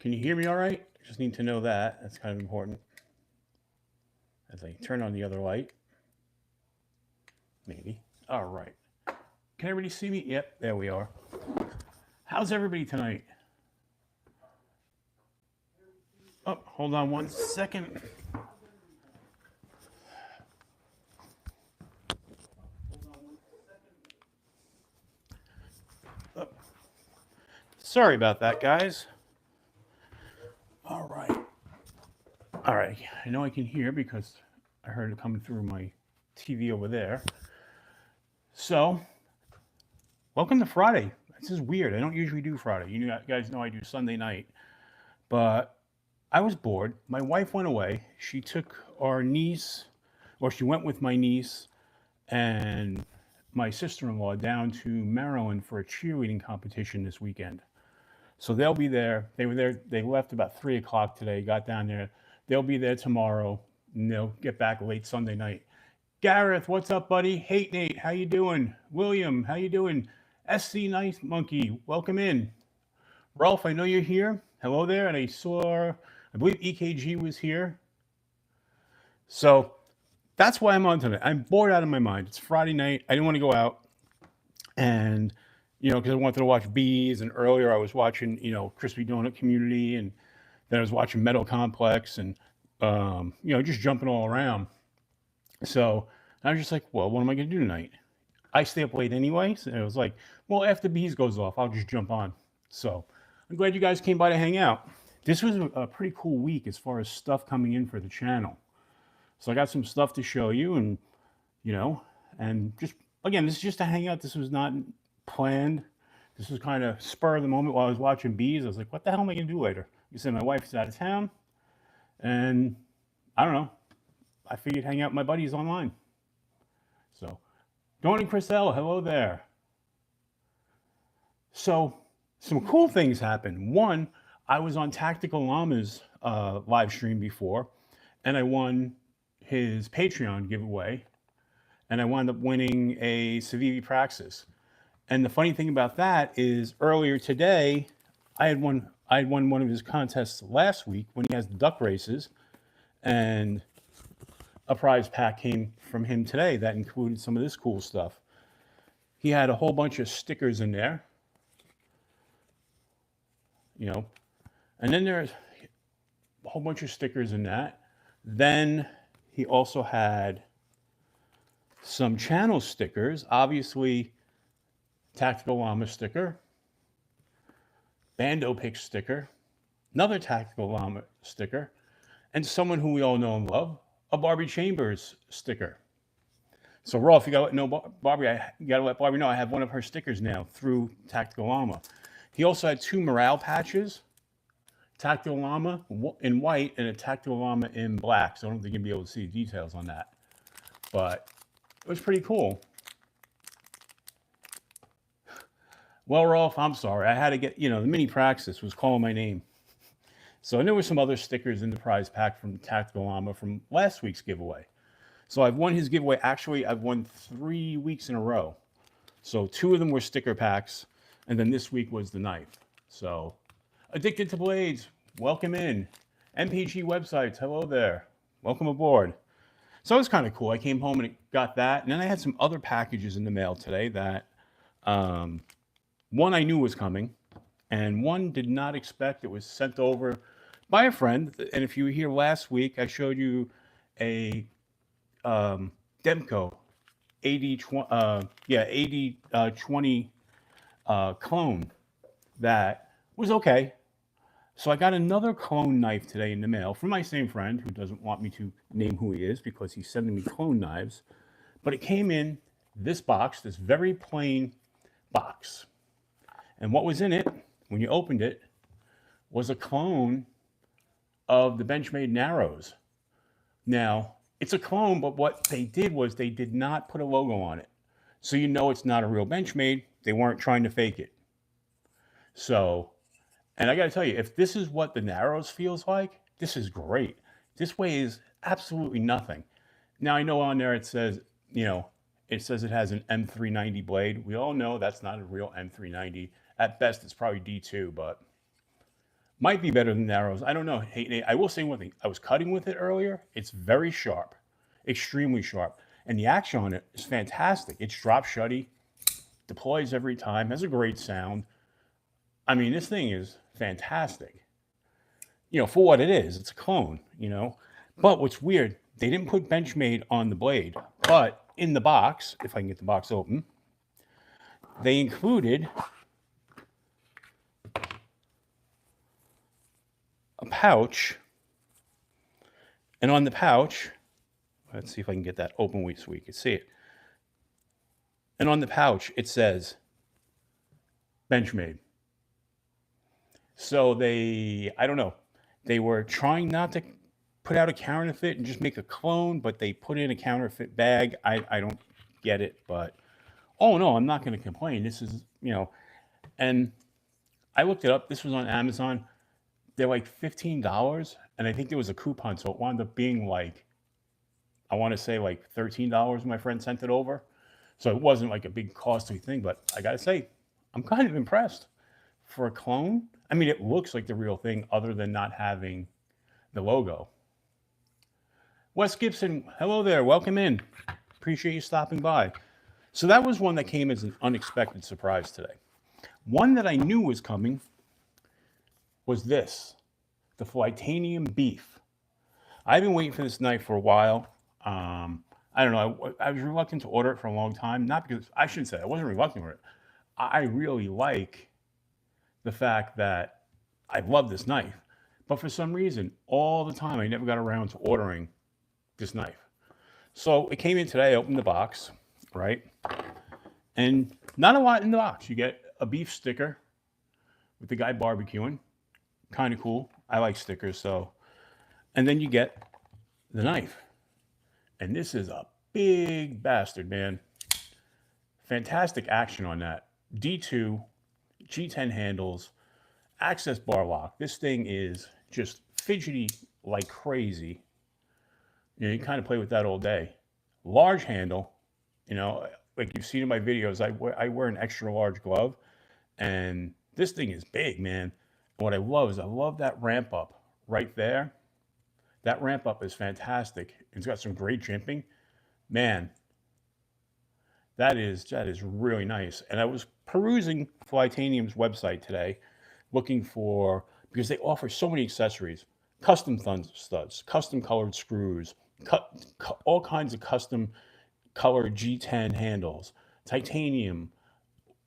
Can you hear me all right? Just need to know that. That's kind of important. As I turn on the other light. Maybe. All right. Can everybody see me? Yep, there we are. How's everybody tonight? Oh, hold on one second. Oh. Sorry about that, guys. All right. All right. I know I can hear because I heard it coming through my TV over there. So, welcome to Friday. This is weird. I don't usually do Friday. You guys know I do Sunday night. But I was bored. My wife went away. She took our niece, or she went with my niece and my sister-in-law down to Maryland for a cheerleading competition this weekend. So they'll be there. They were there. They left about 3 o'clock today, got down there. They'll be there tomorrow, and they'll get back late Sunday night. Gareth, what's up, buddy? Hey, Nate, how you doing? William, how you doing? SC Nice Monkey, welcome in. Rolf, I know you're here. Hello there. And I believe EKG was here. So that's why I'm on tonight. I'm bored out of my mind. It's Friday night. I didn't want to go out. And, because I wanted to watch Bees. And earlier I was watching, Crispy Donut Community. And then I was watching Metal Complex and, just jumping all around. So I was just like, well, what am I going to do tonight? I stay up late anyway. So it was like, well, after Bees goes off, I'll just jump on. So I'm glad you guys came by to hang out. This was a pretty cool week as far as stuff coming in for the channel. So I got some stuff to show you and, and just, again, this is just a hangout. This was not planned. This was kind of spur of the moment while I was watching Bees. I was like, what the hell am I going to do later? You said my wife's out of town. And I don't know. I figured hang out with my buddies online. So, Dawn and Chriselle, hello there. So, some cool things happened. One, I was on Tactical Llama's live stream before, and I won his Patreon giveaway, and I wound up winning a Civivi Praxis. And the funny thing about that is, earlier today, I had won one of his contests last week when he has the duck races, and a prize pack came from him today that included some of this cool stuff. He had a whole bunch of stickers in there, and then there's a whole bunch of stickers in that. Then he also had some channel stickers, obviously Tactical Llama sticker, Bando Pick sticker, another Tactical Llama sticker, and someone who we all know and love, a Barbie Chambers sticker. So Rolf, you gotta know Barbie. You gotta let Barbie know I have one of her stickers now through Tactical Llama. He also had 2 morale patches, Tactical Llama in white and a Tactical Llama in black. So I don't think you'll be able to see the details on that, but it was pretty cool. Well, Rolf, I'm sorry. I had to get, the mini Praxis was calling my name. So there were some other stickers in the prize pack from Tactical Llama from last week's giveaway. So I've won his giveaway. Actually, I've won 3 weeks in a row. So 2 of them were sticker packs, and then this week was the knife. So Addicted to Blades, welcome in. MPG Websites, hello there. Welcome aboard. So it was kind of cool. I came home and got that. And then I had some other packages in the mail today that one I knew was coming, and one did not expect. It was sent over by a friend. And if you were here last week, I showed you a Demco 8020 clone that was okay. So I got another clone knife today in the mail from my same friend who doesn't want me to name who he is because he's sending me clone knives. But it came in this box, this very plain box. And what was in it, when you opened it, was a clone of the Benchmade Narrows. Now, it's a clone, but what they did was they did not put a logo on it. So it's not a real Benchmade. They weren't trying to fake it. So, and I got to tell you, if this is what the Narrows feels like, this is great. This weighs absolutely nothing. Now, I know on there it says, it says it has an M390 blade. We all know that's not a real M390. At best, it's probably D2, but Might be better than Narrows. I don't know. Hey, Nate, I will say one thing. I was cutting with it earlier. It's very sharp, extremely sharp. And the action on it is fantastic. It's drop shutty, deploys every time, has a great sound. I mean, this thing is fantastic. For what it is, it's a clone. But what's weird, they didn't put Benchmade on the blade. But in the box, if I can get the box open, they included a pouch. And on the pouch, let's see if I can get that open so we can see it. And on the pouch, it says Benchmade. So I don't know, they were trying not to put out a counterfeit and just make a clone, but they put in a counterfeit bag. I don't get it, but oh no, I'm not going to complain. This is, and I looked it up. This was on Amazon. They're like $15, and I think there was a coupon, so it wound up being like, I want to say like $13 when my friend sent it over. So it wasn't like a big costly thing, but I got to say, I'm kind of impressed for a clone. I mean, it looks like the real thing other than not having the logo. Wes Gibson, hello there. Welcome in. Appreciate you stopping by. So that was one that came as an unexpected surprise today. One that I knew was coming was this, the Flitanium Beef. I've been waiting for this knife for a while. I don't know. I was reluctant to order it for a long time. Not because, I shouldn't say I wasn't reluctant for it. I really like the fact that I love this knife. But for some reason, all the time, I never got around to ordering this knife. So it came in today. I opened the box, right? And not a lot in the box. You get a beef sticker with the guy barbecuing. Kind of cool. I like stickers, so. And then you get the knife. And this is a big bastard, man. Fantastic action on that. D2, G10 handles, access bar lock. This thing is just fidgety like crazy. You kind of play with that all day. Large handle, like you've seen in my videos, I wear an extra large glove, and this thing is big, man. And what I love is I love that ramp up right there. That ramp up is fantastic. It's got some great jimping. Man, that is really nice. And I was perusing Flitanium's website today, looking for, because they offer so many accessories, custom thumb studs, custom colored screws, all kinds of custom colored G10 handles, titanium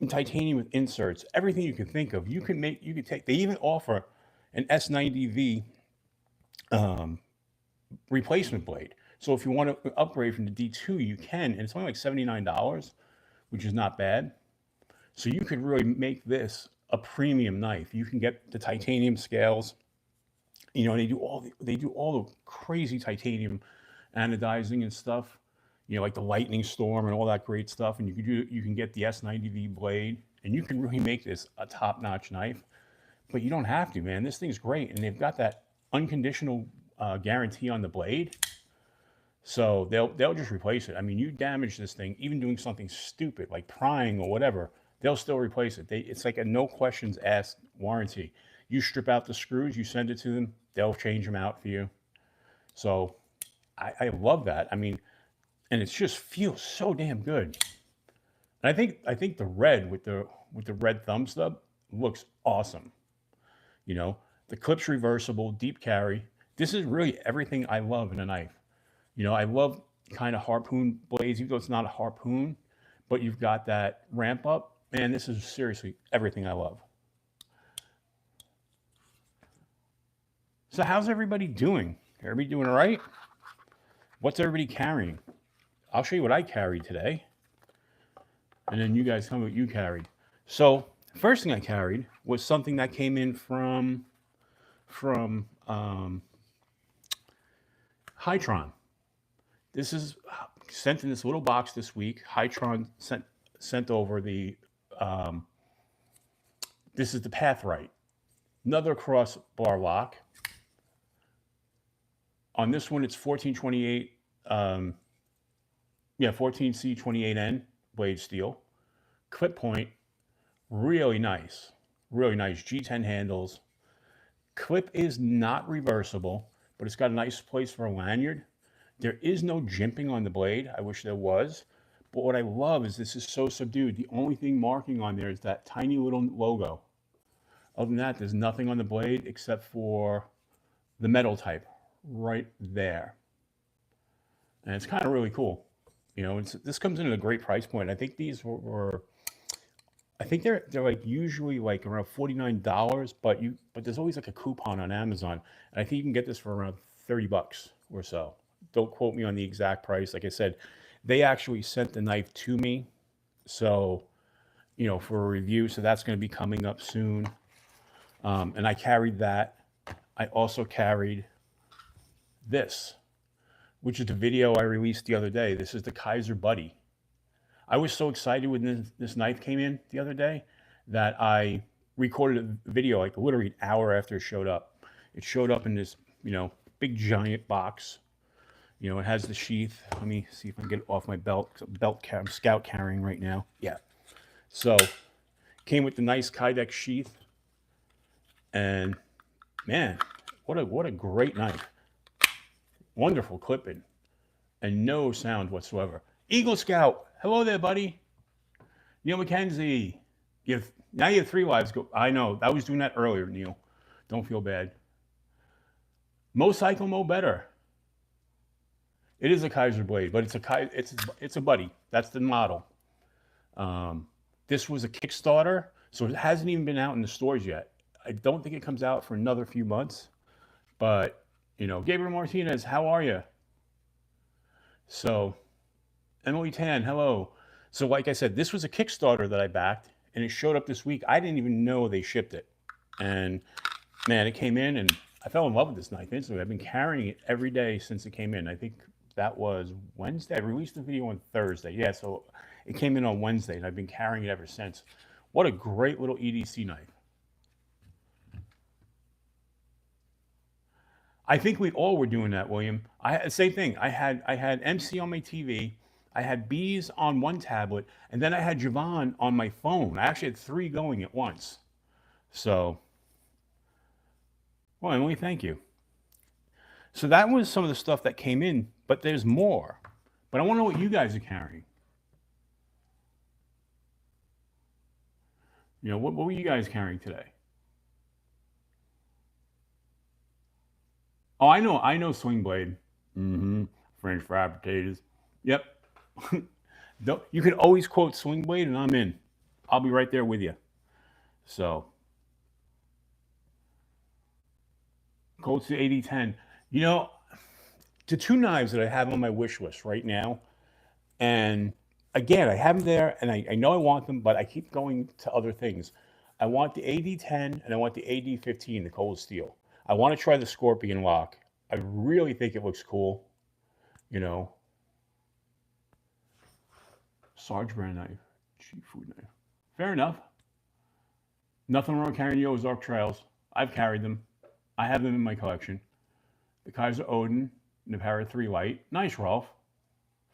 with inserts, everything you can think of. You can take. They even offer an S90V replacement blade. So if you want to upgrade from the D2, you can, and it's only like $79, which is not bad. So you could really make this a premium knife. You can get the titanium scales, and they do all the crazy titanium anodizing and stuff, like the lightning storm and all that great stuff. And you can get the S90V blade, and you can really make this a top-notch knife. But you don't have to, man. This thing's great, and they've got that unconditional guarantee on the blade. So they'll just replace it. I mean, you damage this thing, even doing something stupid like prying or whatever, they'll still replace it. It's like a no questions asked warranty. You strip out the screws, you send it to them, they'll change them out for you. So I love that. I mean, and it just feels so damn good. And I think the red with the red thumb stub looks awesome. The clip's reversible, deep carry. This is really everything I love in a knife. I love kind of harpoon blades, even though it's not a harpoon, but you've got that ramp up. Man, this is seriously everything I love. So how's everybody doing? Everybody doing all right? What's everybody carrying? I'll show you what I carried today, and then you guys tell me what you carried. So the first thing I carried was something that came in from Hytron. This is sent in this little box this week. Hytron sent over the, this is the Pathright. Another crossbar lock. On this one, it's 1428, 14C28N blade steel. Clip point, really nice. Really nice. G10 handles. Clip is not reversible, but it's got a nice place for a lanyard. There is no jimping on the blade. I wish there was. But what I love is this is so subdued. The only thing marking on there is that tiny little logo. Other than that, there's nothing on the blade except for the metal type right there. And it's kind of really cool. You know, this comes in at a great price point. I think these were I think they're like usually like around $49, but there's always like a coupon on Amazon, and I think you can get this for around $30 or so. Don't quote me on the exact price. Like I said, they actually sent the knife to me, so you know, for a review. So that's going to be coming up soon. And I carried that. I also carried this, which is the video I released the other day. This is the Kaiser Buddy. I was so excited when this knife came in the other day that I recorded a video like literally an hour after it showed up. It showed up in this, you know, big giant box. You know, it has the sheath. Let me see if I can get it off my belt. I'm scout carrying right now. Yeah. So came with the nice Kydex sheath. And man, what a great knife. Wonderful clipping and no sound whatsoever. Eagle Scout, hello there, buddy. Neil McKenzie, now you have 3 lives. I know, I was doing that earlier, Neil. Don't feel bad. Mo Cycle, Mo Better. It is a Kaiser blade, but it's a Buddy. That's the model. This was a Kickstarter, so it hasn't even been out in the stores yet. I don't think it comes out for another few months. But, you know, Gabriel Martinez, how are you? So, Emily Tan, hello. So like I said, this was a Kickstarter that I backed, and it showed up this week. I didn't even know they shipped it. And man, it came in, and I fell in love with this knife instantly. I've been carrying it every day since it came in. I think that was Wednesday. I released the video on Thursday. Yeah, so it came in on Wednesday, and I've been carrying it ever since. What a great little EDC knife. I think we all were doing that, William. Same thing. I had MC on my TV, I had Bees on one tablet, and then I had Javon on my phone. I actually had 3 going at once. So, well, Emily, thank you. So that was some of the stuff that came in, but there's more. But I want to know what you guys are carrying. You know, what were you guys carrying today? Oh, I know Swing Blade. French fried potatoes. Yep. You can always quote Swing Blade, and I'm in. I'll be right there with you. So, Colts to 8010. You know, the 2 knives that I have on my wish list right now, and again, I have them there, and I know I want them, but I keep going to other things. I want the AD10 and I want the AD15, the cold steel. I want to try the Scorpion lock. I really think it looks cool. You know, Sarge brand knife, cheap food knife. Fair enough. Nothing wrong carrying the Ozark Trails. I've carried them. I have them in my collection. The Kaiser Odin, the Para 3 Light. Nice, Rolf.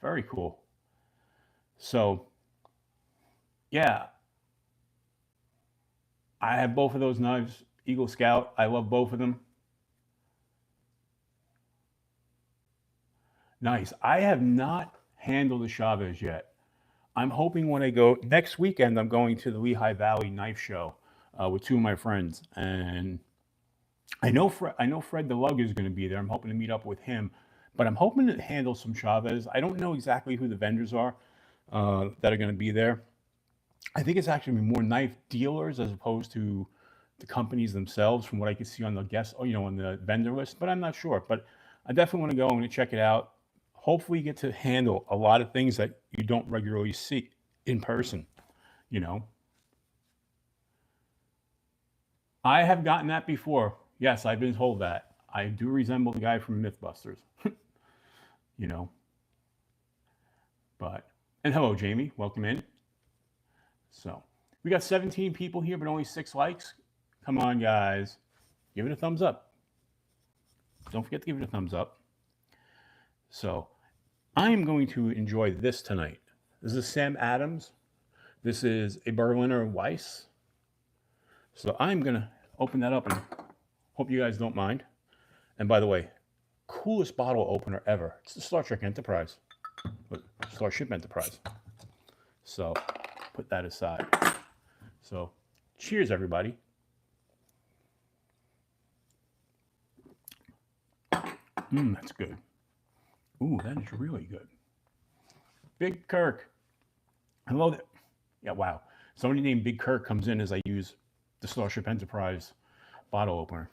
Very cool. So, yeah. I have both of those knives. Eagle Scout. I love both of them. Nice. I have not handled the Chavez yet. I'm hoping when I go next weekend, I'm going to the Lehigh Valley Knife Show with 2 of my friends, and I know Fred DeLug is going to be there. I'm hoping to meet up with him, but I'm hoping to handle some Chavez. I don't know exactly who the vendors are that are going to be there. I think it's actually more knife dealers as opposed to the companies themselves, from what I can see on the on the vendor list. But I'm not sure. But I definitely want to go. I'm going to check it out. Hopefully, you get to handle a lot of things that you don't regularly see in person. You know, I have gotten that before. Yes, I've been told that. I do resemble the guy from Mythbusters. You know. And hello, Jamie. Welcome in. So, we got 17 people here, but only 6 likes. Come on, guys. Give it a thumbs up. Don't forget to give it a thumbs up. So, I am going to enjoy this tonight. This is Sam Adams. This is a Berliner Weiss. So, I'm going to open that up and Hope you guys don't mind. And by the way, coolest bottle opener ever. It's the Star Trek Enterprise. Starship Enterprise. So put that aside. So cheers, everybody. That's good. Ooh, that is really good. Big Kirk. Hello there. Yeah, wow. Somebody named Big Kirk comes in as I use the Starship Enterprise bottle opener.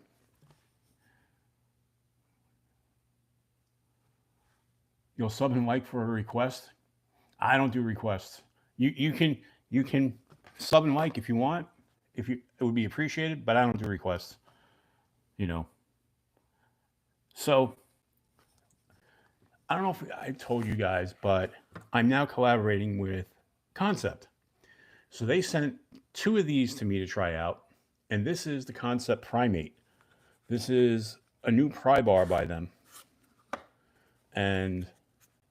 You'll sub and like for a request. I don't do requests. You can sub and like if you want. It would be appreciated, but I don't do requests. You know. So I don't know if I told you guys, but I'm now collaborating with Concept. So they sent 2 of these to me to try out, and this is the Concept Primate. This is a new pry bar by them, and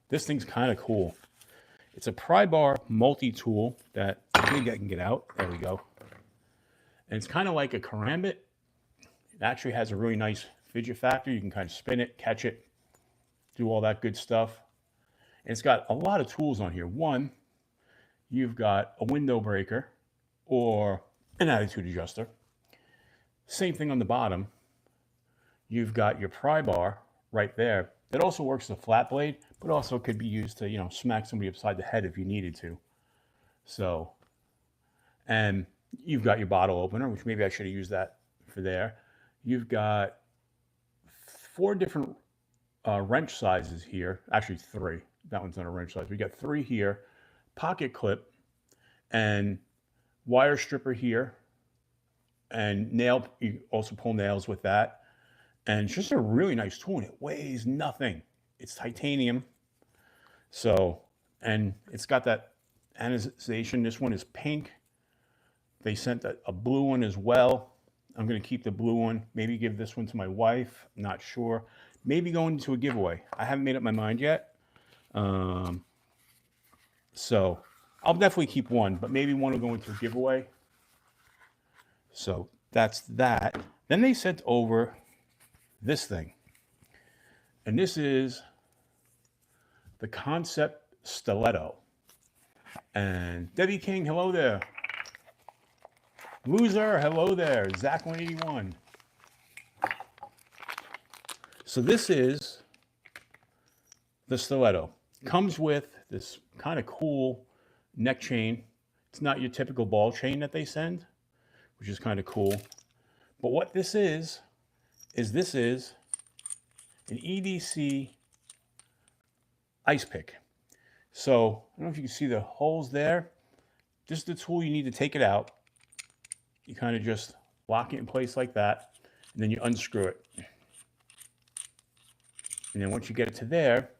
this thing's kind of cool. It's a pry bar multi-tool that I think I can get out. There we go. And it's kind of like a karambit. It actually has a really nice fidget factor. You can kind of spin it, catch it, do all that good stuff. And it's got a lot of tools on here. One, you've got a window breaker or an attitude adjuster. Same thing on the bottom. You've got your pry bar right there. It also works as a flat blade, but also could be used to, smack somebody upside the head if you needed to. So, and you've got your bottle opener, which maybe I should have used that for there. You've got 4 different wrench sizes here. Actually 3. That one's not a wrench size. We got 3 here. Pocket clip and wire stripper here. And nail, you also pull nails with that. And it's just a really nice tool, and it weighs nothing. It's titanium. So, and it's got that anodization. This one is pink. They sent a blue one as well. I'm going to keep the blue one. Maybe give this one to my wife. I'm not sure. Maybe go into a giveaway. I haven't made up my mind yet. So I'll definitely keep one, but maybe one will go into a giveaway. So that's that. Then they sent over this thing. And this is the Concept Stiletto. And Debbie King, hello there. Loser, hello there. Zach181. So this is the stiletto. Comes with this kind of cool neck chain. It's not your typical ball chain that they send, which is kind of cool. But what this is this is an EDC ice pick. So I don't know if you can see the holes there. This is the tool you need to take it out. You kind of just lock it in place like that, and then you unscrew it. And then once you get it to there,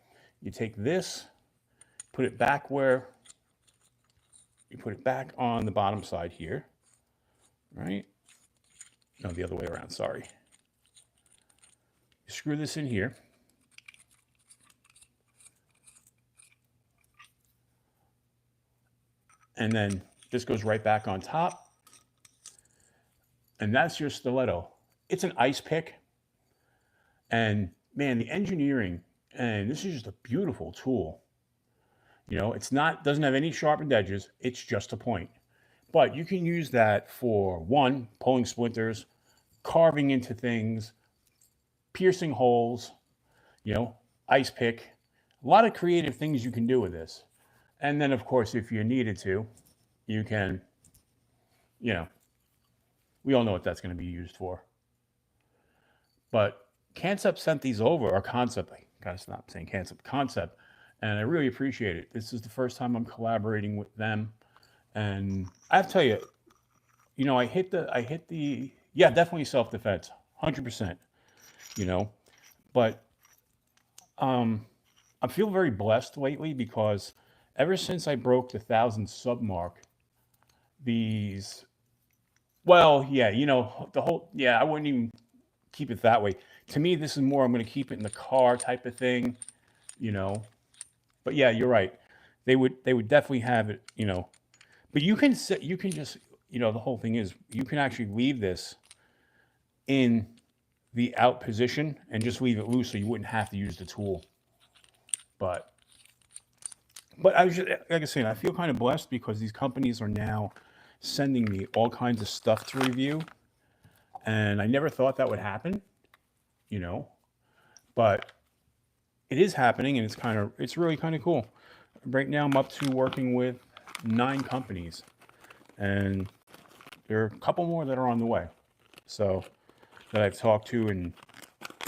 you take this, put it back where, you put it back on the bottom side here, right? No, the other way around, sorry. You screw this in here. And then this goes right back on top. And that's your stiletto. It's an ice pick. And man, the engineering, and this is just a beautiful tool. It's not, doesn't have any sharpened edges. It's just a point. But you can use that for, one, pulling splinters, carving into things, piercing holes, ice pick. A lot of creative things you can do with this. And then, of course, if you needed to, you can, we all know what that's going to be used for. But Concept sent these over, or Concept, I gotta stop saying Concept, and I really appreciate it. This is the first time I'm collaborating with them, and I have to tell you, I hit the, yeah, definitely self-defense, 100%, but I feel very blessed lately because ever since I broke the 1,000 sub mark, these, well, yeah, the whole, yeah, I wouldn't even keep it that way. To me, this is more, I'm going to keep it in the car type of thing, But yeah, you're right. They would definitely have it, But you can just, the whole thing is you can actually leave this in the out position and just leave it loose so you wouldn't have to use the tool. But I was just, like I said, I feel kind of blessed because these companies are now sending me all kinds of stuff to review. And I never thought that would happen, you know, but it is happening, and it's really kind of cool. Right now I'm up to working with 9 companies, and there are a couple more that are on the way. So that I've talked to,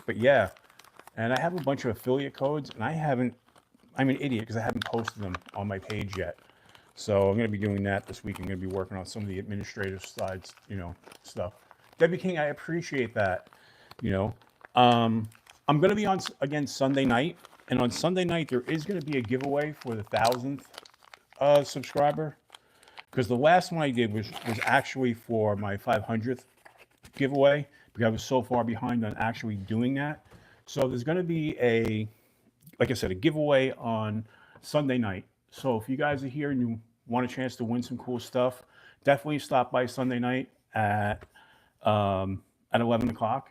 but yeah, and I have a bunch of affiliate codes, and I'm an idiot because I haven't posted them on my page yet. So I'm going to be doing that this week. I'm going to be working on some of the administrative sides, stuff. Debbie King, I appreciate that. I'm going to be on again Sunday night, and on Sunday night there is going to be a giveaway for the 1,000th subscriber, because the last one I did was actually for my 500th giveaway, because I was so far behind on actually doing that. So there's going to be like I said, a giveaway on Sunday night. So if you guys are here and you want a chance to win some cool stuff, definitely stop by Sunday night at 11 o'clock.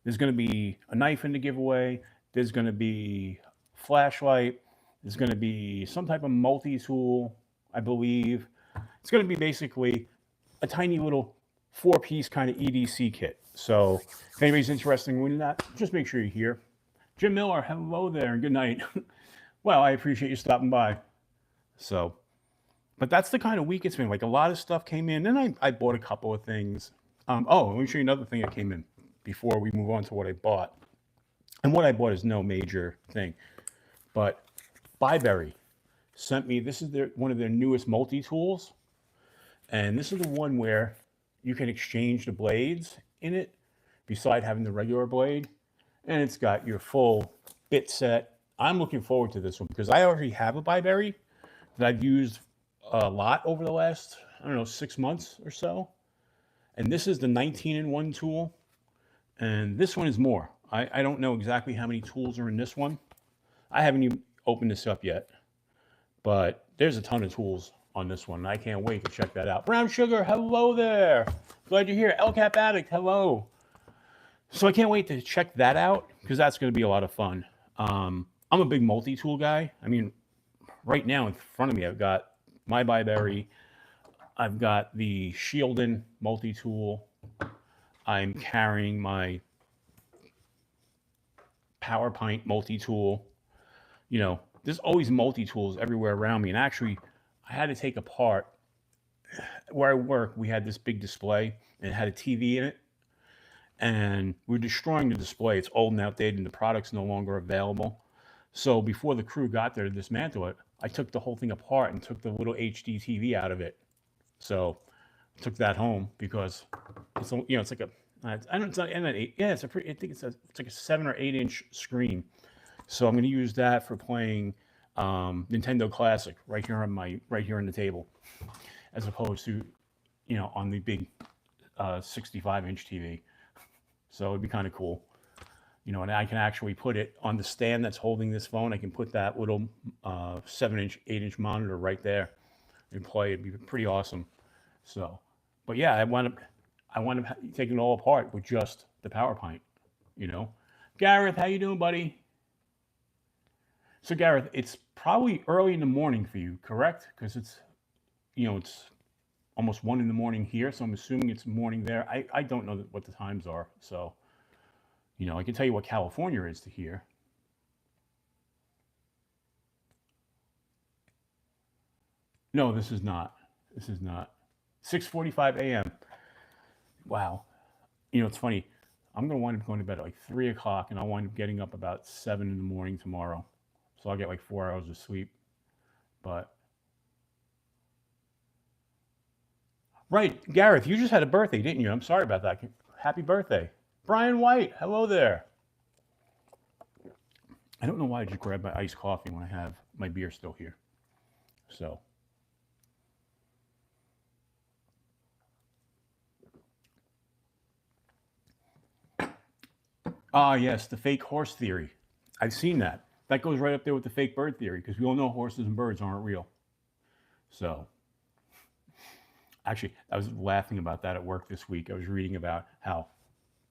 There's going to be a knife in the giveaway. There's going to be a flashlight. There's going to be some type of multi-tool, I believe. It's going to be basically a tiny little 4-piece kind of EDC kit. So if anybody's interested in winning that, just make sure you're here. Jim Miller, hello there, and good night. Well, I appreciate you stopping by. So, but that's the kind of week it's been. Like, a lot of stuff came in, and I bought a couple of things. Let me show you another thing that came in before we move on to what I bought. And what I bought is no major thing. But Byberry sent me, this is one of their newest multi-tools. And this is the one where you can exchange the blades in it beside having the regular blade. And it's got your full bit set. I'm looking forward to this one because I already have a Byberry that I've used a lot over the last, 6 months or so. And this is the 19-in-1 tool. And this one is more. I don't know exactly how many tools are in this one. I haven't even opened this up yet. But there's a ton of tools on this one. And I can't wait to check that out. Brown Sugar, hello there. Glad you're here. El Cap Addict, hello. So I can't wait to check that out because that's going to be a lot of fun. I'm a big multi-tool guy. I mean, right now in front of me, I've got my Byberry. I've got the Shieldon multi-tool. I'm carrying my Power Pint multi-tool. There's always multi-tools everywhere around me. And actually, I had to take apart. Where I work, we had this big display, and it had a TV in it. And we're destroying the display. It's old and outdated, and the product's no longer available. So before the crew got there to dismantle it, I took the whole thing apart and took the little HD TV out of it. So I took that home because it's it's like I don't it's not an 8. Yeah, I think it's like a 7 or 8 inch screen. So I'm going to use that for playing Nintendo Classic right here on the table, as opposed to on the big 65-inch TV. So it'd be kind of cool, and I can actually put it on the stand that's holding this phone. I can put that little 7-inch, 8-inch monitor right there and play. It'd be pretty awesome. So, but yeah, I want to take it all apart with just the Power Pint. Gareth, how you doing, buddy? So Gareth, it's probably early in the morning for you, correct? Because it's almost 1 in the morning here, so I'm assuming it's morning there. I don't know what the times are, so I can tell you what California is to here. No, this is not. 6:45 a.m. Wow. It's funny. I'm going to wind up going to bed at like 3 o'clock, and I'll wind up getting up about 7 in the morning tomorrow. So I'll get like 4 hours of sleep. But right, Gareth, you just had a birthday, didn't you? I'm sorry about that. Happy birthday. Brian White, hello there. I don't know why I just grabbed my iced coffee when I have my beer still here. So. Ah, yes, the fake horse theory. I've seen that. That goes right up there with the fake bird theory, because we all know horses and birds aren't real. So. Actually, I was laughing about that at work this week. I was reading about how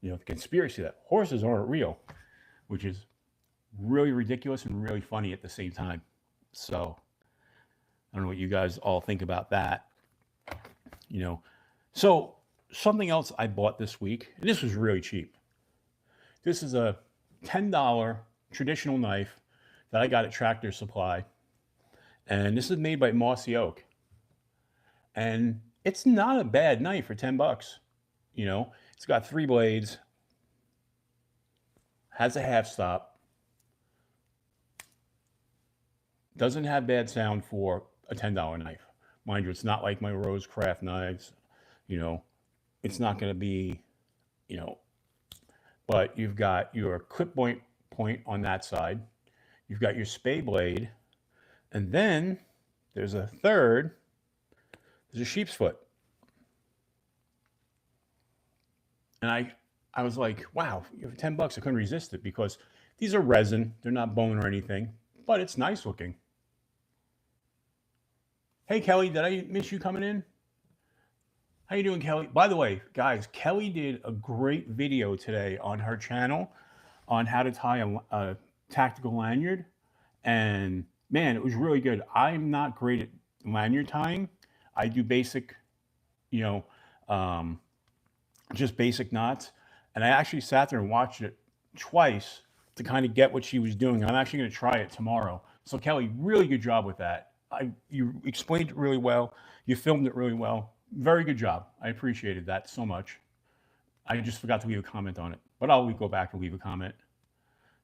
You know, the conspiracy that horses aren't real, which is really ridiculous and really funny at the same time. So I don't know what you guys all think about that. You know, so something else I bought this week, and this was really cheap. This is a $10 traditional knife that I got at Tractor Supply, and this is made by Mossy Oak, and it's not a bad knife for $10. You know, it's got 3 blades, has a half stop, doesn't have bad sound for a $10 knife. Mind you, it's not like my Rosecraft knives. You know, it's not going to be, you know, but you've got your clip point on that side. You've got your spay blade, and then there's a third. There's a sheep's foot, and I was like, wow, for $10, I couldn't resist it because these are resin. They're not bone or anything, but it's nice looking. Hey, Kelly, did I miss you coming in? How you doing, Kelly? By the way, guys, Kelly did a great video today on her channel on how to tie a tactical lanyard. And man, it was really good. I'm not great at lanyard tying. I do basic, you know, just basic knots. And I actually sat there and watched it twice to kind of get what she was doing. I'm actually going to try it tomorrow. So Kelly, really good job with that. You explained it really well. You filmed it really well. Very good job. I appreciated that so much. I just forgot to leave a comment on it, but I'll go back and leave a comment.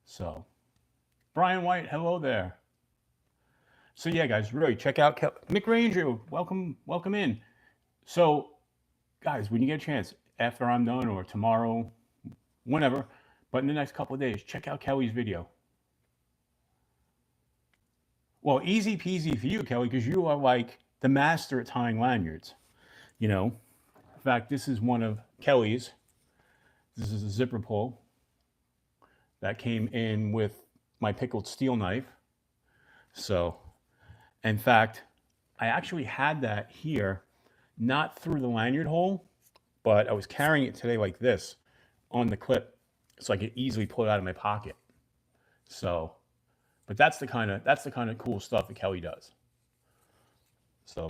So, Brian White, hello there. So yeah, guys, really check out Mick Ranger. Welcome in. So, guys, when you get a chance, after I'm done or tomorrow, whenever, but in the next couple of days, check out Kelly's video. Well, easy peasy for you, Kelly, because you are like the master at tying lanyards. You know, in fact, this is one of Kelly's. This is a zipper pull that came in with my pickled steel knife. So, in fact, I actually had that here, not through the lanyard hole, but I was carrying it today like this on the clip, so I could easily pull it out of my pocket. So, but that's the kind of cool stuff that Kelly does. So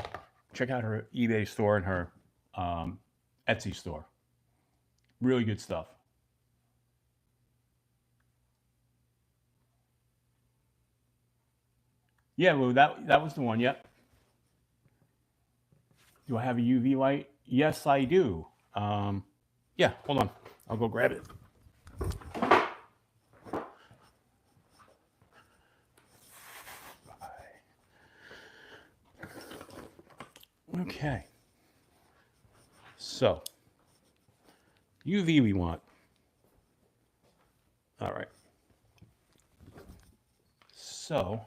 check out her eBay store and her Etsy store. Really good stuff. Yeah, well, that was the one. Yep. Do I have a UV light? Yes, I do. Yeah, hold on. I'll go grab it. Okay. So, UV we want. All right. So,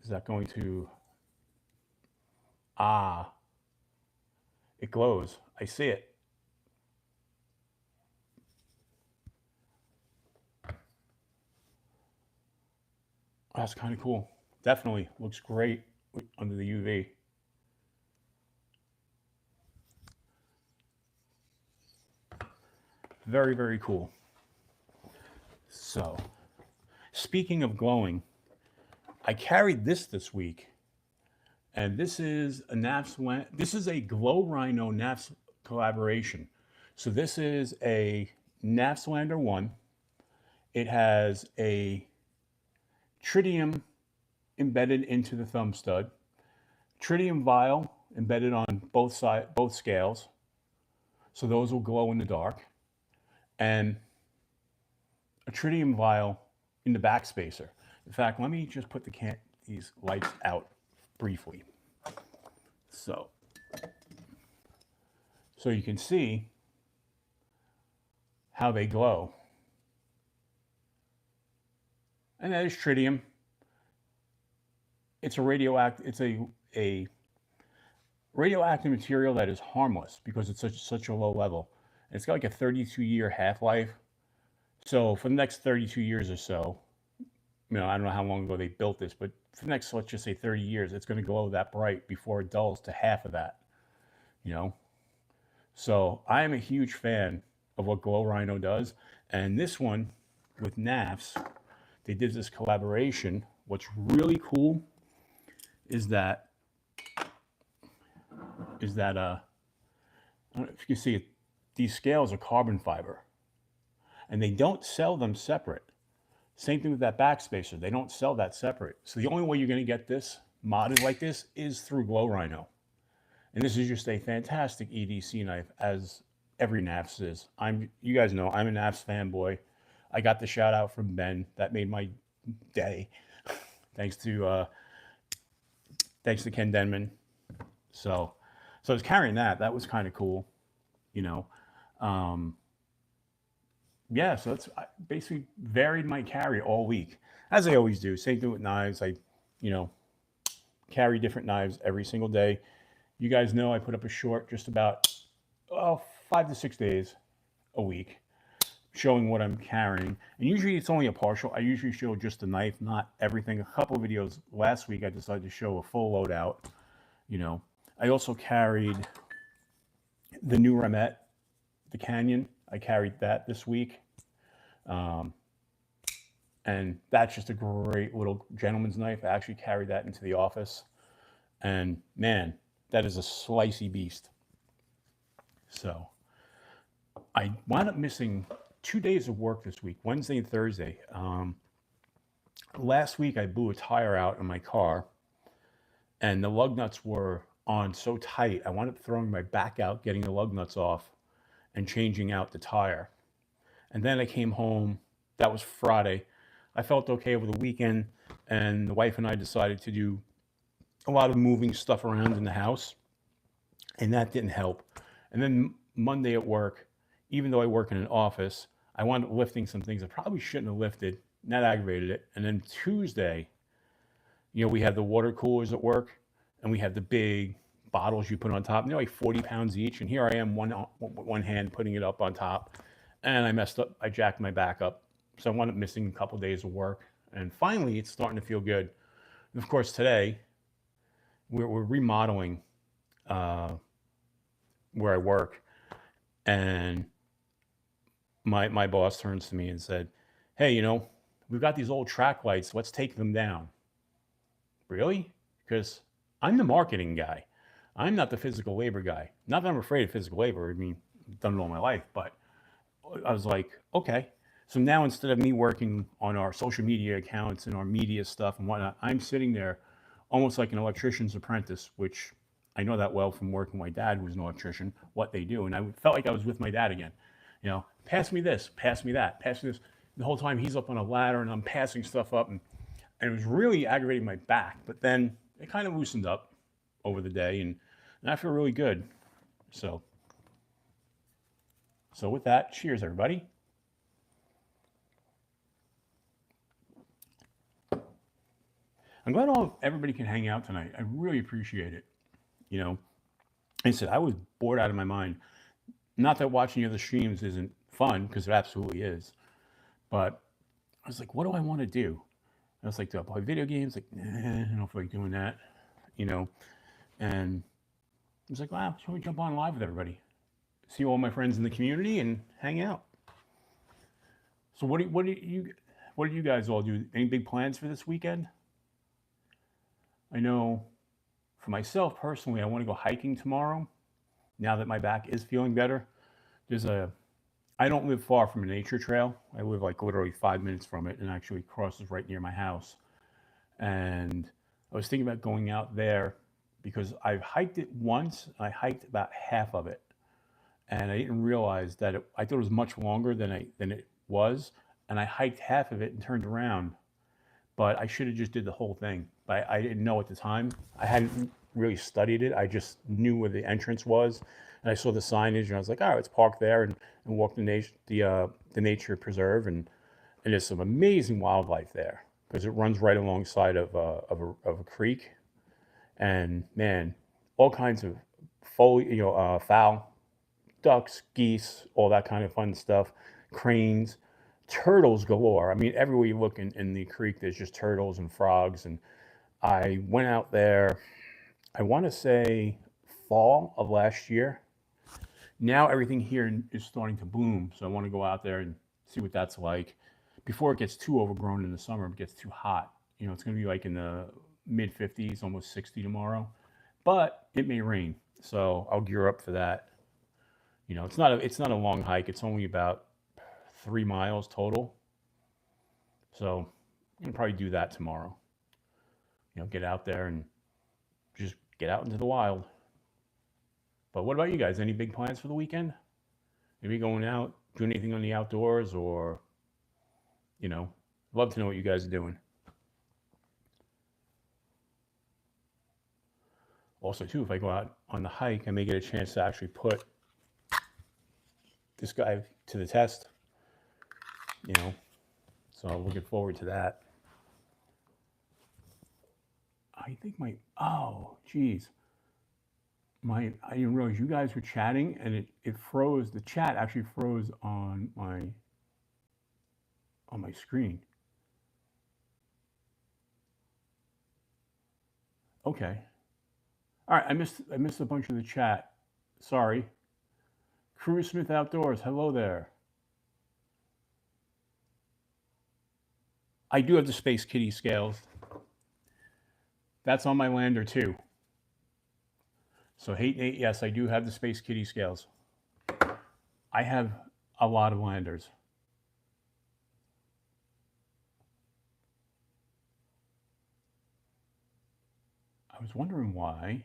is that going to... Ah, it glows. I see it. That's kind of cool. Definitely looks great under the UV. Very, very cool. So, speaking of glowing, I carried this week, and this is a this is a Glow Rhino NAFS collaboration. So this is a Nafslander 1. It has a tritium embedded into the thumb stud, tritium vial embedded on both scales, so those will glow in the dark, and a tritium vial in the back spacer. In fact, let me just put these lights out briefly. So you can see how they glow. And that is tritium. It's a radioactive material that is harmless because it's such a low level. And it's got like a 32-year half-life. So for the next 32 years or so, you know, I don't know how long ago they built this, but for the next, let's just say 30 years, it's going to glow that bright before it dulls to half of that, you know? So I am a huge fan of what Glow Rhino does. And this one with NAFs, they did this collaboration. What's really cool is that I don't know if you can see it, these scales are carbon fiber, and they don't sell them separate. Same thing with that backspacer. They don't sell that separate. So the only way you're going to get this modded like this is through Glow Rhino. And this is just a fantastic EDC knife, as every NAFS is. You guys know, I'm a NAFS fanboy. I got the shout out from Ben. That made my day. Thanks to Ken Denman. So I was carrying that. That was kind of cool, you know. Yeah, so I basically varied my carry all week, as I always do. Same thing with knives. I, carry different knives every single day. You guys know I put up a short just about 5 to 6 days a week, showing what I'm carrying. And usually it's only a partial. I usually show just the knife, not everything. A couple of videos last week, I decided to show a full loadout. I also carried the new Ramette, the Canyon. I carried that this week. And that's just a great little gentleman's knife. I actually carried that into the office. And man, that is a slicey beast. So I wound up missing 2 days of work this week, Wednesday and Thursday. Last week I blew a tire out in my car, and the lug nuts were on so tight, I wound up throwing my back out, getting the lug nuts off, and changing out the tire. And then I came home. That was Friday. I felt okay over the weekend, and the wife and I decided to do a lot of moving stuff around in the house, and that didn't help. And then Monday at work, even though I work in an office, I wound up lifting some things I probably shouldn't have lifted, and that aggravated it. And then Tuesday, we had the water coolers at work, and we had the big bottles you put on top. And they're like 40 pounds each. And here I am, one hand putting it up on top, and I messed up. I jacked my back up. So I wound up missing a couple of days of work. And finally, it's starting to feel good. And of course, today, we're remodeling where I work. And my boss turns to me and said, "Hey, we've got these old track lights. Let's take them down." Really? Because I'm the marketing guy. I'm not the physical labor guy. Not that I'm afraid of physical labor. I mean, I've done it all my life. But I was like, okay. So now instead of me working on our social media accounts and our media stuff and whatnot, I'm sitting there almost like an electrician's apprentice, which I know that well from working with my dad, who was an electrician, what they do. And I felt like I was with my dad again. Pass me this, pass me that, pass me this. The whole time he's up on a ladder and I'm passing stuff up. And it was really aggravating my back. But then it kind of loosened up over the day, and I feel really good. So with that, cheers, everybody. I'm glad everybody can hang out tonight. I really appreciate it. Like I said, I was bored out of my mind. Not that watching other streams isn't fun, because it absolutely is. But I was like, what do I want to do? I was like, do I play video games? Like, nah, I don't feel like doing that. And I was like, wow, shall we jump on live with everybody? See all my friends in the community and hang out. So what did you guys all do? Any big plans for this weekend? I know for myself personally, I want to go hiking tomorrow. Now that my back is feeling better, I don't live far from a nature trail. I live like literally 5 minutes from it, and actually crosses right near my house. And I was thinking about going out there because I've hiked it once. I hiked about half of it, and I didn't realize that I thought it was much longer than it was, and I hiked half of it and turned around. But I should have just did the whole thing. But I didn't know at the time. I hadn't really studied it. I just knew where the entrance was, and I saw the signage, and I was like, all right, let's park there and walk the nature preserve, and there's some amazing wildlife there because it runs right alongside of a creek, and man, all kinds of fowl, ducks, geese, all that kind of fun stuff, cranes, turtles galore. I mean, everywhere you look in the creek, there's just turtles and frogs. And I went out there, I want to say fall of last year, Now everything here is starting to bloom, so I want to go out there and see what that's like before it gets too overgrown in the summer. It gets too hot. It's going to be like in the mid 50s, almost 60 tomorrow, but it may rain, so I'll gear up for that. It's not a long hike. It's only about 3 miles total, so I'm gonna probably do that tomorrow. Get out there and just get out into the wild. But what about you guys? Any big plans for the weekend? Maybe going out, doing anything on the outdoors, or love to know what you guys are doing. Also, too, if I go out on the hike, I may get a chance to actually put this guy to the test. So I'm looking forward to that. I think geez. I didn't realize you guys were chatting and it froze. The chat actually froze on my screen. Okay. All right, I missed a bunch of the chat. Sorry. Crew Smith Outdoors, hello there. I do have the Space Kitty scales. That's on my lander too. So Hate Nate, yes, I do have the Space Kitty scales. I have a lot of landers. I was wondering why.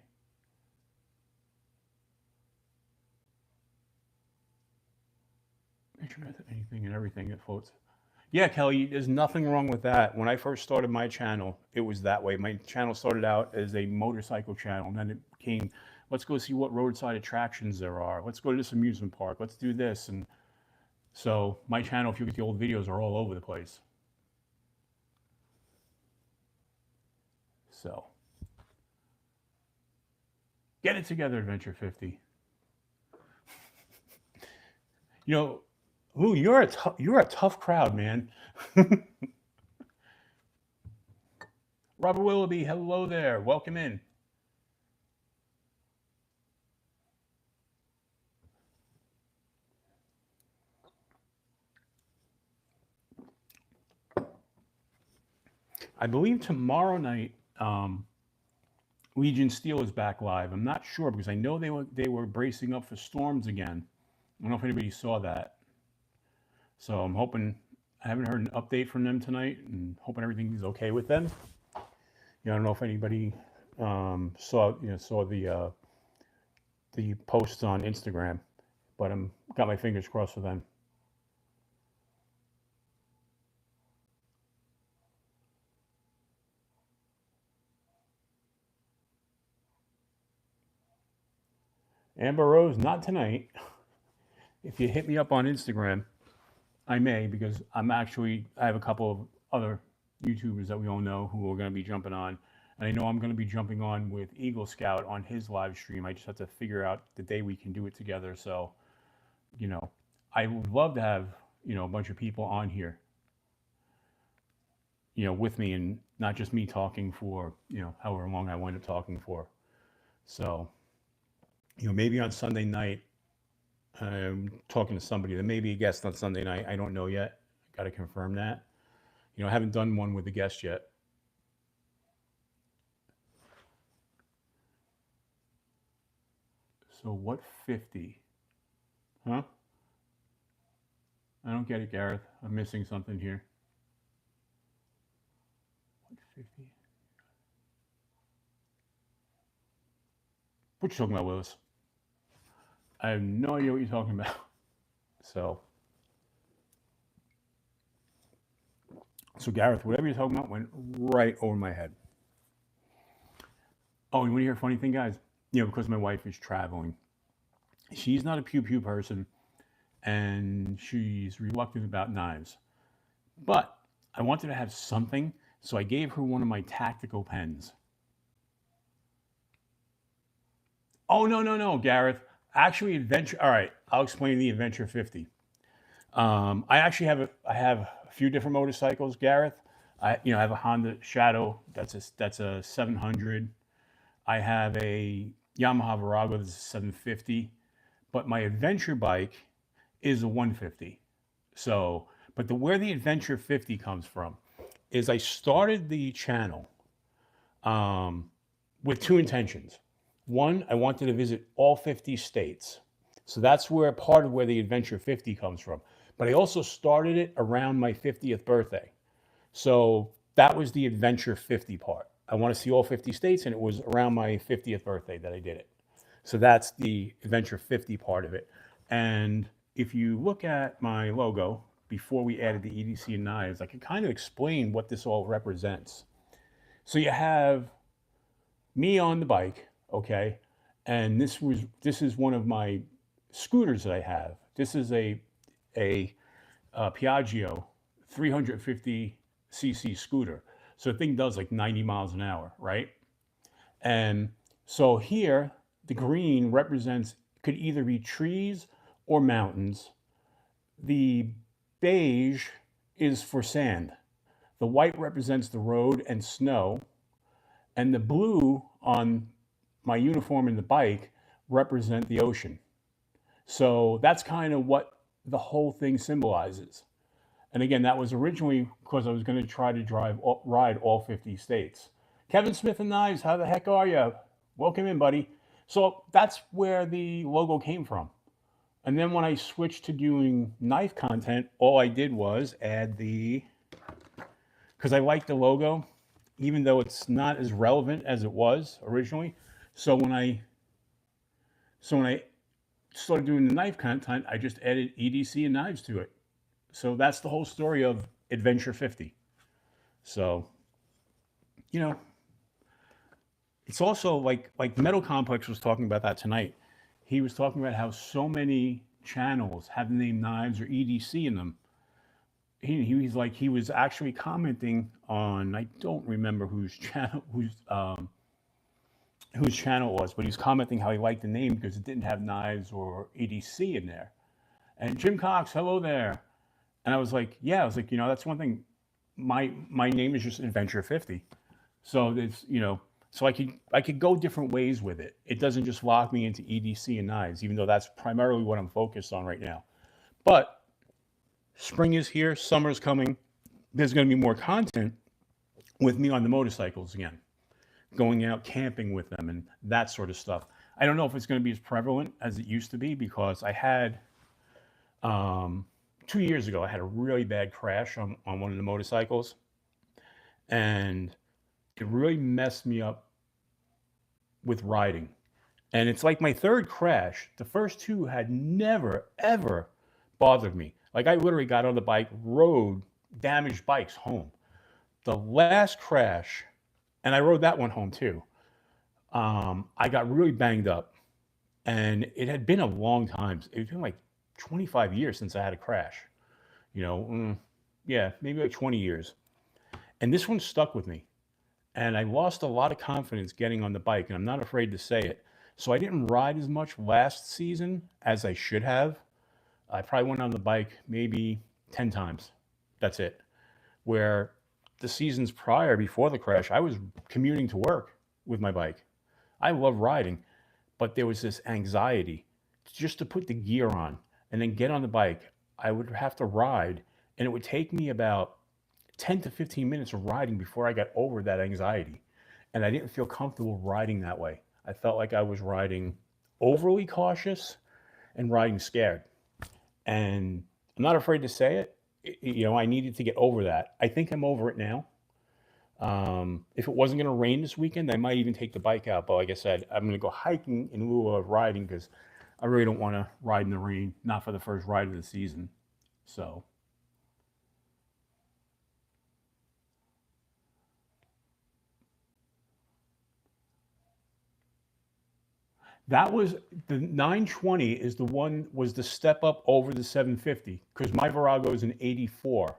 Make sure that anything and everything that floats. Yeah, Kelly, there's nothing wrong with that. When I first started my channel, it was that way. My channel started out as a motorcycle channel, and then it became, let's go see what roadside attractions there are. Let's go to this amusement park. Let's do this. And so my channel, if you look at the old videos, are all over the place. So get it together, Adventure 50. Lou, you're a tough crowd, man. Robert Willoughby, hello there. Welcome in. I believe tomorrow night, Legion Steel is back live. I'm not sure because I know they were bracing up for storms again. I don't know if anybody saw that. So I'm hoping, I haven't heard an update from them tonight, and hoping everything is okay with them. I don't know if anybody saw the posts on Instagram, but I'm got my fingers crossed for them. Amber Rose, not tonight. If you hit me up on Instagram, I may, because I have a couple of other YouTubers that we all know who are going to be jumping on. And I know I'm going to be jumping on with Eagle Scout on his live stream. I just have to figure out the day we can do it together. So, I would love to have, a bunch of people on here, with me, and not just me talking for, however long I wind up talking for. So, maybe on Sunday night, I'm talking to somebody that may be a guest on Sunday night. I don't know yet. Got to confirm that. I haven't done one with a guest yet. So what 50? Huh? I don't get it, Gareth. I'm missing something here. What 50? What you talking about, Willis? I have no idea what you're talking about. So Gareth, whatever you're talking about went right over my head. Oh, you want to hear a funny thing, guys? Because my wife is traveling. She's not a pew-pew person, and she's reluctant about knives. But I wanted to have something, so I gave her one of my tactical pens. Oh, no, Gareth. Actually, Adventure. All right, I'll explain the Adventure 50. I actually have a few different motorcycles, Gareth. I have a Honda Shadow. That's a 700. I have a Yamaha Virago. That's a 750. but my adventure bike is a 150. So, but where the Adventure 50 comes from is I started the channel with two intentions. One, I wanted to visit all 50 states. So that's where part of where the Adventure 50 comes from. But I also started it around my 50th birthday. So that was the Adventure 50 part. I want to see all 50 states, and it was around my 50th birthday that I did it. So that's the Adventure 50 part of it. And if you look at my logo, before we added the EDC and knives, I can kind of explain what this all represents. So you have me on the bike, okay? And this is one of my scooters that I have. This is a Piaggio 350cc scooter. So the thing does like 90 miles an hour, right? And so here, the green represents, could either be trees or mountains. The beige is for sand. The white represents the road and snow. And the blue on my uniform and the bike represent the ocean. So that's kind of what the whole thing symbolizes. And again, that was originally because I was going to try to ride all 50 states. Kevin Smith and Knives, how the heck are you? Welcome in, buddy. So that's where the logo came from. And then when I switched to doing knife content, all I did was add because I like the logo, even though it's not as relevant as it was originally. So when I started doing the knife content, I just added EDC and knives to it. So that's the whole story of Adventure 50. So, you know, it's also like Metal Complex was talking about that tonight. He was talking about how so many channels have the name knives or EDC in them. He's like, he was actually commenting on, I don't remember whose channel it was, but he's commenting how he liked the name because it didn't have knives or EDC in there. And Jim Cox, hello there. And I was like, yeah, I was like, that's one thing. My name is just Adventure 50. So it's, so I could go different ways with it. It doesn't just lock me into EDC and knives, even though that's primarily what I'm focused on right now. But spring is here, summer's coming. There's going to be more content with me on the motorcycles again, going out camping with them and that sort of stuff. I don't know if it's going to be as prevalent as it used to be because I had 2 years ago, I had a really bad crash on one of the motorcycles, and it really messed me up with riding. And it's like my third crash. The first two had never, ever bothered me. Like I literally got on the bike, rode damaged bikes home. The last crash, and I rode that one home too, I got really banged up. And it had been a long time. It had been like 25 years since I had a crash. Yeah, maybe like 20 years. And this one stuck with me. And I lost a lot of confidence getting on the bike, and I'm not afraid to say it. So I didn't ride as much last season as I should have. I probably went on the bike maybe 10 times. That's it. Where the seasons prior, before the crash, I was commuting to work with my bike. I love riding, but there was this anxiety just to put the gear on and then get on the bike. I would have to ride, and it would take me about 10 to 15 minutes of riding before I got over that anxiety. And I didn't feel comfortable riding that way. I felt like I was riding overly cautious and riding scared. And I'm not afraid to say it. I needed to get over that. I think I'm over it now. If it wasn't going to rain this weekend, I might even take the bike out. But like I said, I'm going to go hiking in lieu of riding because I really don't want to ride in the rain, not for the first ride of the season. So. That was the 920 is the one was the step up over the 750 because my Virago is an 84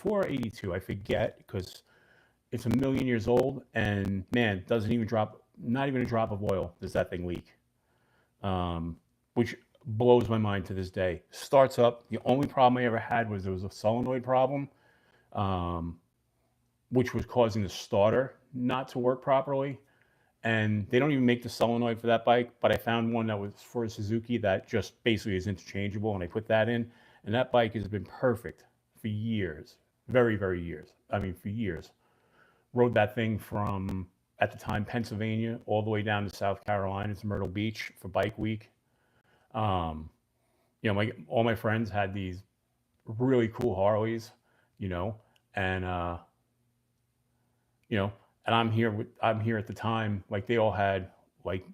or 82, I forget, because it's a million years old and man, doesn't even drop, not even a drop of oil does that thing leak, which blows my mind to this day. Starts up. The only problem I ever had was there was a solenoid problem, which was causing the starter not to work properly. and they don't even make the solenoid for that bike, but I found one that was for a Suzuki that just basically is interchangeable, and I put that in, and that bike has been perfect for years, very, very years. I mean, for years. Rode that thing from, at the time, Pennsylvania, all the way down to South Carolina to Myrtle Beach for Bike Week. Um, all my friends had these really cool Harleys, you know, and you know, and I'm here at the time, like they all had like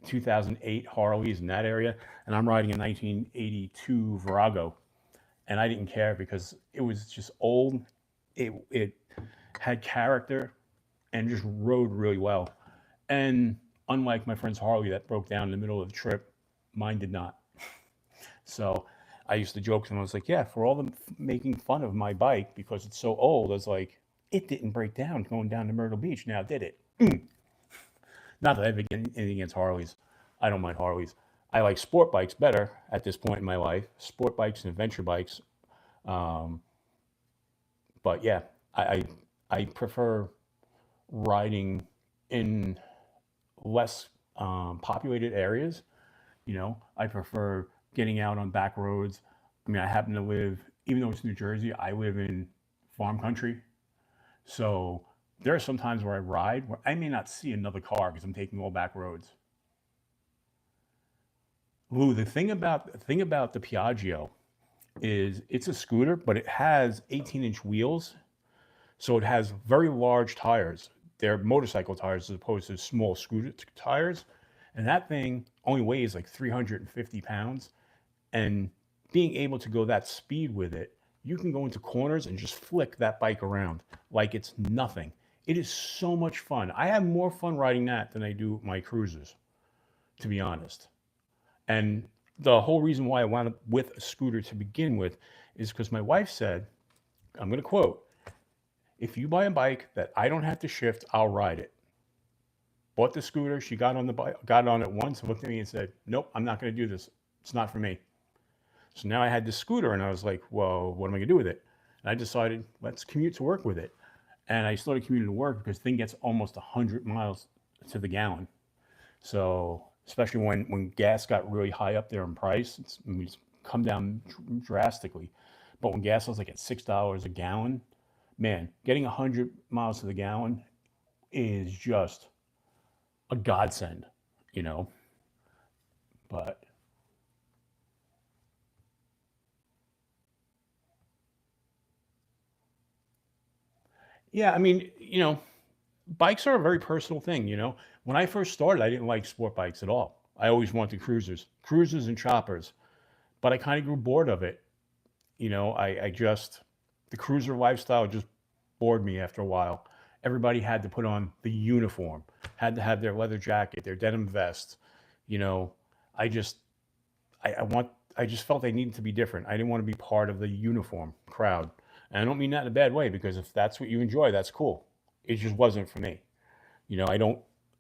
2008 Harleys in that area, and I'm riding a 1982 Virago, and I didn't care because it was just old. It had character and just rode really well. And unlike my friend's Harley that broke down in the middle of the trip, mine did not. So I used to joke and I was like, yeah, for all them making fun of my bike because it's so old, I was like, it didn't break down going down to Myrtle Beach. Now did it? Not that I have anything against Harleys. I don't mind Harleys. I like sport bikes better at this point in my life. Sport bikes and adventure bikes. Um, but yeah, I prefer riding in less populated areas. I prefer getting out on back roads. I mean, I happen to live, even though it's New Jersey, I live in farm country. So there are some times where I ride where I may not see another car because I'm taking all back roads. Lou, the thing about the Piaggio is it's a scooter, but it has 18-inch wheels, so it has very large tires. They're motorcycle tires as opposed to small scooter tires, and that thing only weighs like 350 pounds. And being able to go that speed with it, you can go into corners and just flick that bike around like it's nothing. It is so much fun. I have more fun riding that than I do my cruisers, to be honest. And the whole reason why I wound up with a scooter to begin with is because my wife said, I'm going to quote, if you buy a bike that I don't have to shift, I'll ride it. Bought the scooter. She got on the bike, got on it once, looked at me and said, nope, I'm not going to do this. It's not for me. So now I had this scooter and I was like, well, what am I going to do with it? And I decided, let's commute to work with it. And I started commuting to work because the thing gets almost 100 miles to the gallon. So especially when gas got really high up there in price, it's come down drastically. But when gas was like at $6 a gallon, man, getting 100 miles to the gallon is just a godsend, you know. But yeah, I mean, bikes are a very personal thing. When I first started, I didn't like sport bikes at all. I always wanted cruisers and choppers, but I kind of grew bored of it. I just, the cruiser lifestyle just bored me after a while. Everybody had to put on the uniform, had to have their leather jacket, their denim vest. You know, I just, I just felt I needed to be different. I didn't want to be part of the uniform crowd. And I don't mean that in a bad way because if that's what you enjoy, that's cool. It just wasn't for me. I don't,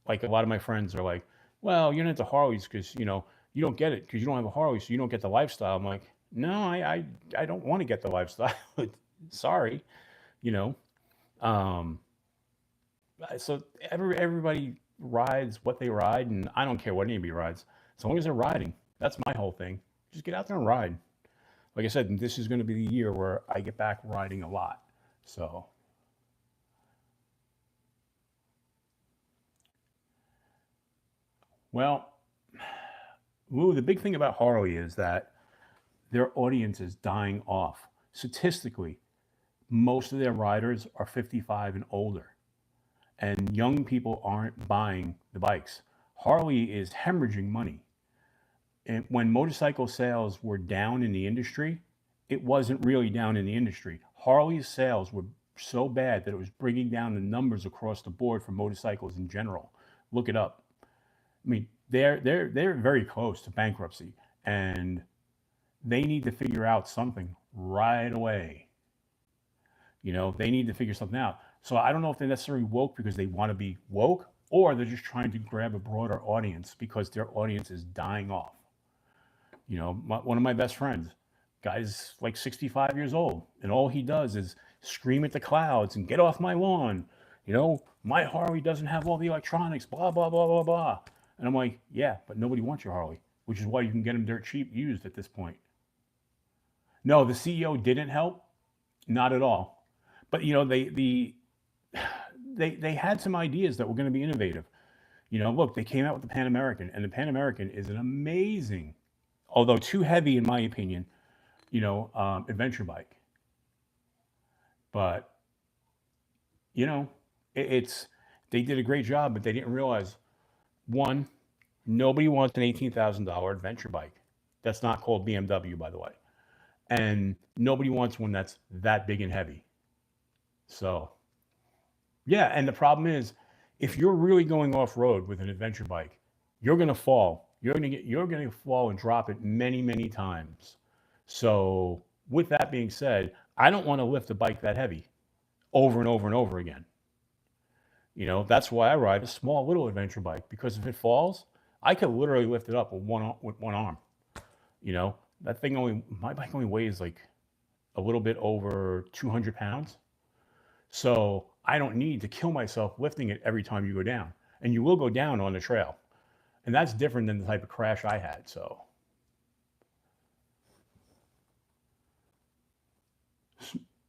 like a lot of my friends are like, well, you're not into Harleys because, you don't get it because you don't have a Harley, so you don't get the lifestyle. I'm like, no, I don't want to get the lifestyle. Sorry, you know. Um, so everybody rides what they ride, and I don't care what anybody rides. As long as they're riding, that's my whole thing. Just get out there and ride. Like I said, this is going to be the year where I get back riding a lot. So, well, Lou, the big thing about Harley is that their audience is dying off. Statistically, most of their riders are 55 and older, and young people aren't buying the bikes. Harley is hemorrhaging money. And when motorcycle sales were down in the industry, it wasn't really down in the industry. Harley's sales were so bad that it was bringing down the numbers across the board for motorcycles in general. Look it up. I mean, they're very close to bankruptcy, and they need to figure out something right away. They need to figure something out. So I don't know if they're necessarily woke because they want to be woke, or they're just trying to grab a broader audience because their audience is dying off. One of my best friends, guy's like 65 years old, and all he does is scream at the clouds and get off my lawn. You know, my Harley doesn't have all the electronics, blah, blah, blah, blah, blah. And I'm like, yeah, but nobody wants your Harley, which is why you can get them dirt cheap used at this point. No, the CEO didn't help, not at all. But you know, they had some ideas that were going to be innovative. You know, look, they came out with the Pan American, and the Pan American is an amazing, although too heavy in my opinion, adventure bike. But you know, it's they did a great job, but they didn't realize one, nobody wants an $18,000 adventure bike. That's not called BMW, by the way, and nobody wants one that's that big and heavy. So yeah, and the problem is, if you're really going off road with an adventure bike, you're gonna fall. You're gonna fall and drop it many, many times. So with that being said, I don't want to lift a bike that heavy over and over and over again. You know, that's why I ride a small little adventure bike, because if it falls, I could literally lift it up with one arm. You know, that thing only my bike only weighs like a little bit over 200 pounds. So I don't need to kill myself lifting it every time you go down. And you will go down on the trail. And that's different than the type of crash I had. So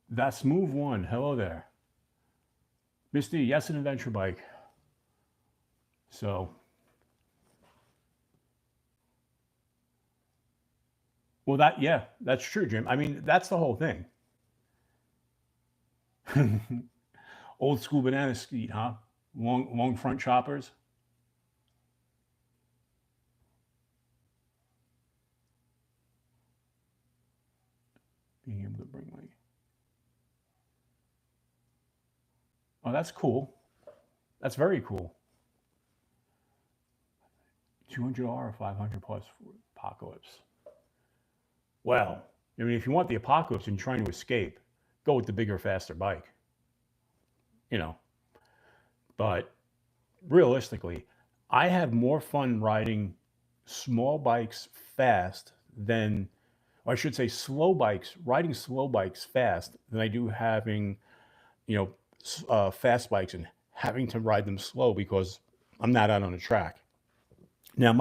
that's move one. Hello there. Misty, yes, an adventure bike. So, well, yeah, that's true, Jim. I mean, that's the whole thing. Old school banana skeet, huh? Long front choppers. Being able to bring my. Oh, that's cool. That's very cool. 200R or 500 plus for Apocalypse. Well, I mean, if you want the Apocalypse and you're trying to escape, go with the bigger, faster bike. You know, but realistically, I have more fun riding small bikes fast than, or I should say, riding slow bikes fast than I do having, you fast bikes and having to ride them slow because I'm not out on the track. Now,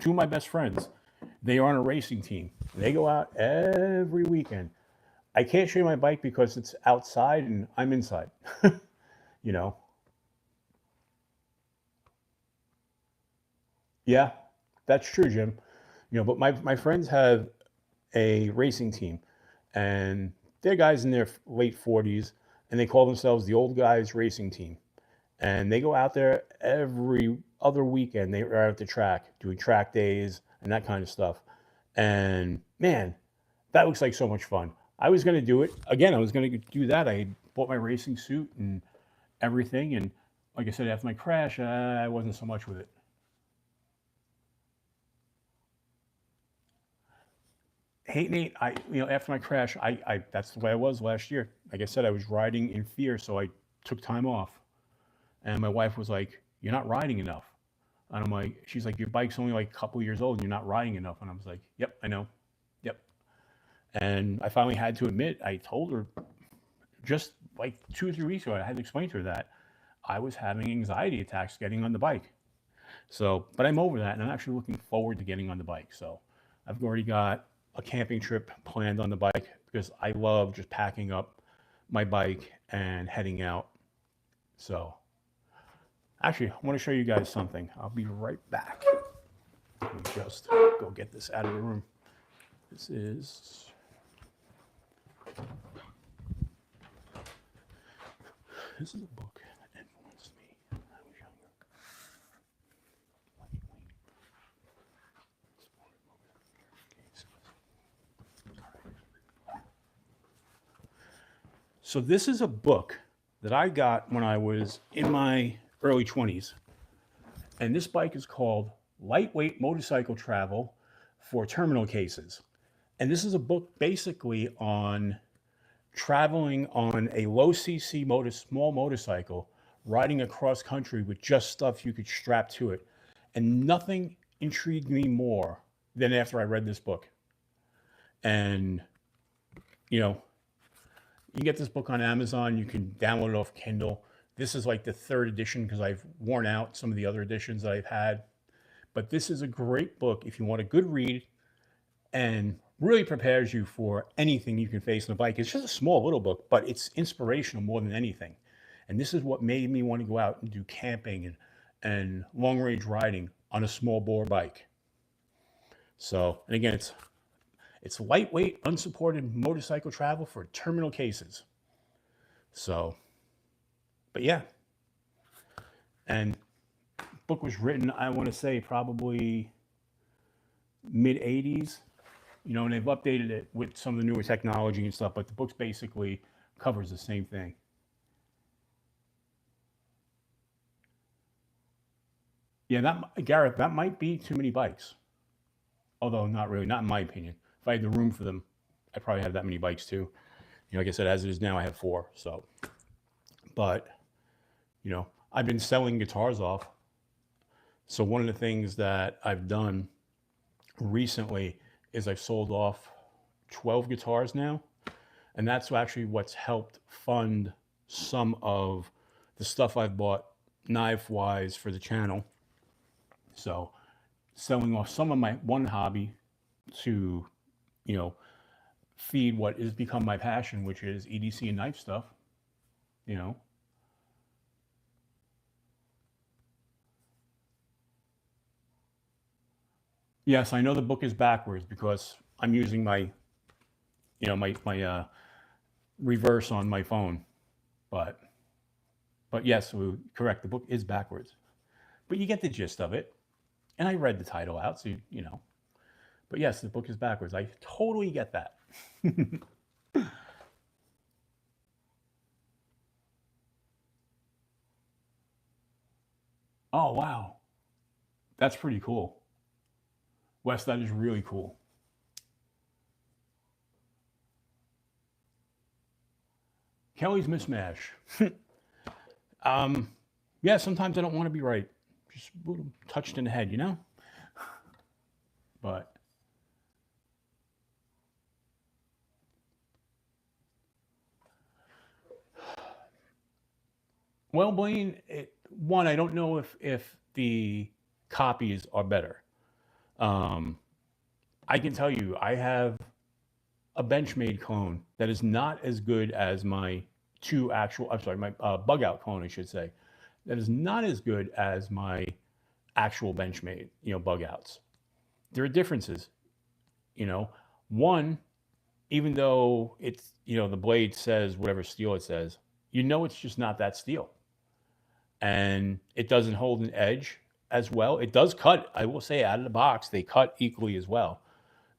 two of my best friends, they are on a racing team. They go out every weekend. I can't show you my bike because it's outside and I'm inside. you know, yeah, that's true, Jim. But my friends have a racing team, and they're guys in their late 40s, and they call themselves the old guys racing team. And they go out there every other weekend. They are at the track doing track days and that kind of stuff. And man, that looks like so much fun. I was going to do it again. I was going to do that. I bought my racing suit and everything. And like I said, after my crash, I wasn't so much with it. Hey Nate, after my crash, I that's the way I was last year. Like I said, I was riding in fear, so I took time off. And my wife was like, "You're not riding enough." And I'm like, she's like, "Your bike's only like a couple years old, and you're not riding enough." And I was like, "Yep, I know, yep." And I finally had to admit, I told her just like 2 or 3 weeks ago, I had to explain to her that I was having anxiety attacks getting on the bike. So, but I'm over that, and I'm actually looking forward to getting on the bike. So, I've already got a camping trip planned on the bike because I love just packing up my bike and heading out. So, actually, I want to show you guys something. I'll be right back. Let me just go get this out of the room. This is a book that influenced me when I was younger. So this is a book that I got when I was in my early 20s. And this bike is called Lightweight Motorcycle Travel for Terminal Cases. And this is a book basically on traveling on a low cc small motorcycle, riding across country with just stuff you could strap to it. And nothing intrigued me more than after I read this book. And, you can get this book on Amazon. You can download it off Kindle. This is like the third edition because I've worn out some of the other editions that I've had. But this is a great book if you want a good read and really prepares you for anything you can face on a bike. It's just a small little book, but it's inspirational more than anything. And this is what made me want to go out and do camping and long range riding on a small bore bike. So, and again, it's lightweight, unsupported motorcycle travel for terminal cases. So, but yeah. And book was written, I want to say probably mid 80s, you know, and they've updated it with some of the newer technology and stuff, but the book's basically covers the same thing. Yeah, Gareth, that might be too many bikes. Although not really, not in my opinion. If I had the room for them, I'd probably have that many bikes too. You know, like I said, as it is now, I have 4. So, but, you know, I've been selling guitars off. So one of the things that I've done recently is I've sold off 12 guitars now. And that's actually what's helped fund some of the stuff I've bought knife-wise for the channel. So selling off some of my one hobby to, you know, feed what has become my passion, which is EDC and knife stuff, you know. Yes, I know the book is backwards because I'm using my, you know, my reverse on my phone, but yes, correct. The book is backwards, but you get the gist of it. And I read the title out, so you know. But yes, the book is backwards. I totally get that. Oh wow, that's pretty cool, Wes. That is really cool. Kelly's mismatch. Yeah, sometimes I don't want to be right. Just touched in the head, you know. But well, Blaine, one, I don't know if the copies are better. I can tell you, I have a Benchmade clone that is not as good as my my bug out clone, I should say. That is not as good as my actual Benchmade, you know, bug outs. There are differences, you know. One, even though it's, you know, the blade says whatever steel it says, you know, it's just not that steel. And it doesn't hold an edge as well. It does cut, I will say, out of the box, they cut equally as well.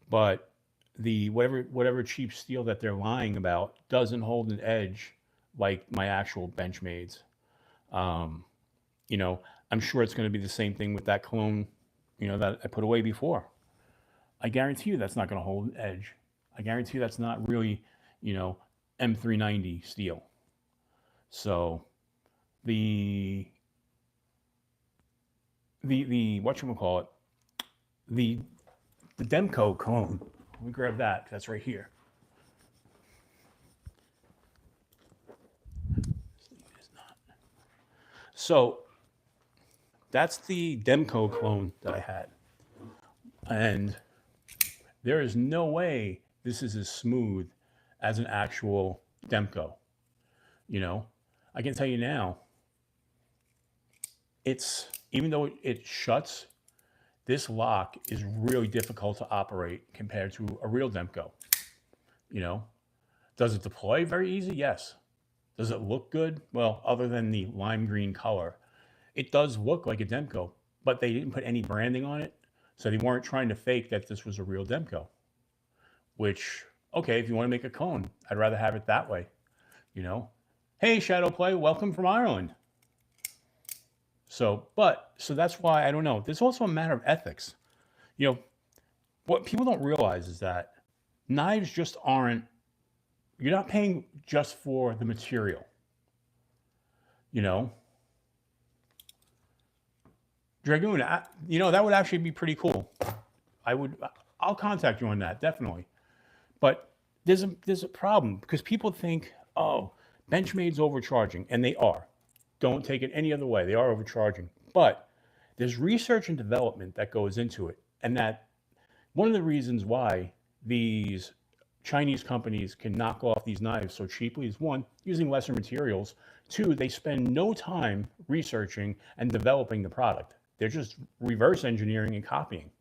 But the whatever cheap steel that they're lying about doesn't hold an edge like my actual Benchmades. You know, I'm sure it's going to be the same thing with that clone, you know, that I put away before. I guarantee you that's not going to hold an edge. I guarantee you that's not really, you know, M390 steel. So the whatchamacallit, the Demco clone. Let me grab that. That's right here. So that's the Demco clone that I had. And there is no way this is as smooth as an actual Demco. You know, I can tell you now, it's, even though it shuts, this lock is really difficult to operate compared to a real Demco. You know, does it deploy very easy? Yes. Does it look good? Well, other than the lime green color, it does look like a Demco, but they didn't put any branding on it. So they weren't trying to fake that this was a real Demco, which, okay, if you want to make a cone, I'd rather have it that way, you know? Hey, Shadow Play, welcome from Ireland. So that's why, I don't know. There's also a matter of ethics. You know, what people don't realize is that knives just aren't, you're not paying just for the material. You know, Dragoon, you know, that would actually be pretty cool. I'll contact you on that, definitely. But there's a problem because people think, oh, Benchmade's overcharging, and they are. Don't take it any other way. They are overcharging. But there's research and development that goes into it. And that one of the reasons why these Chinese companies can knock off these knives so cheaply is one, using lesser materials. Two, they spend no time researching and developing the product. They're just reverse engineering and copying.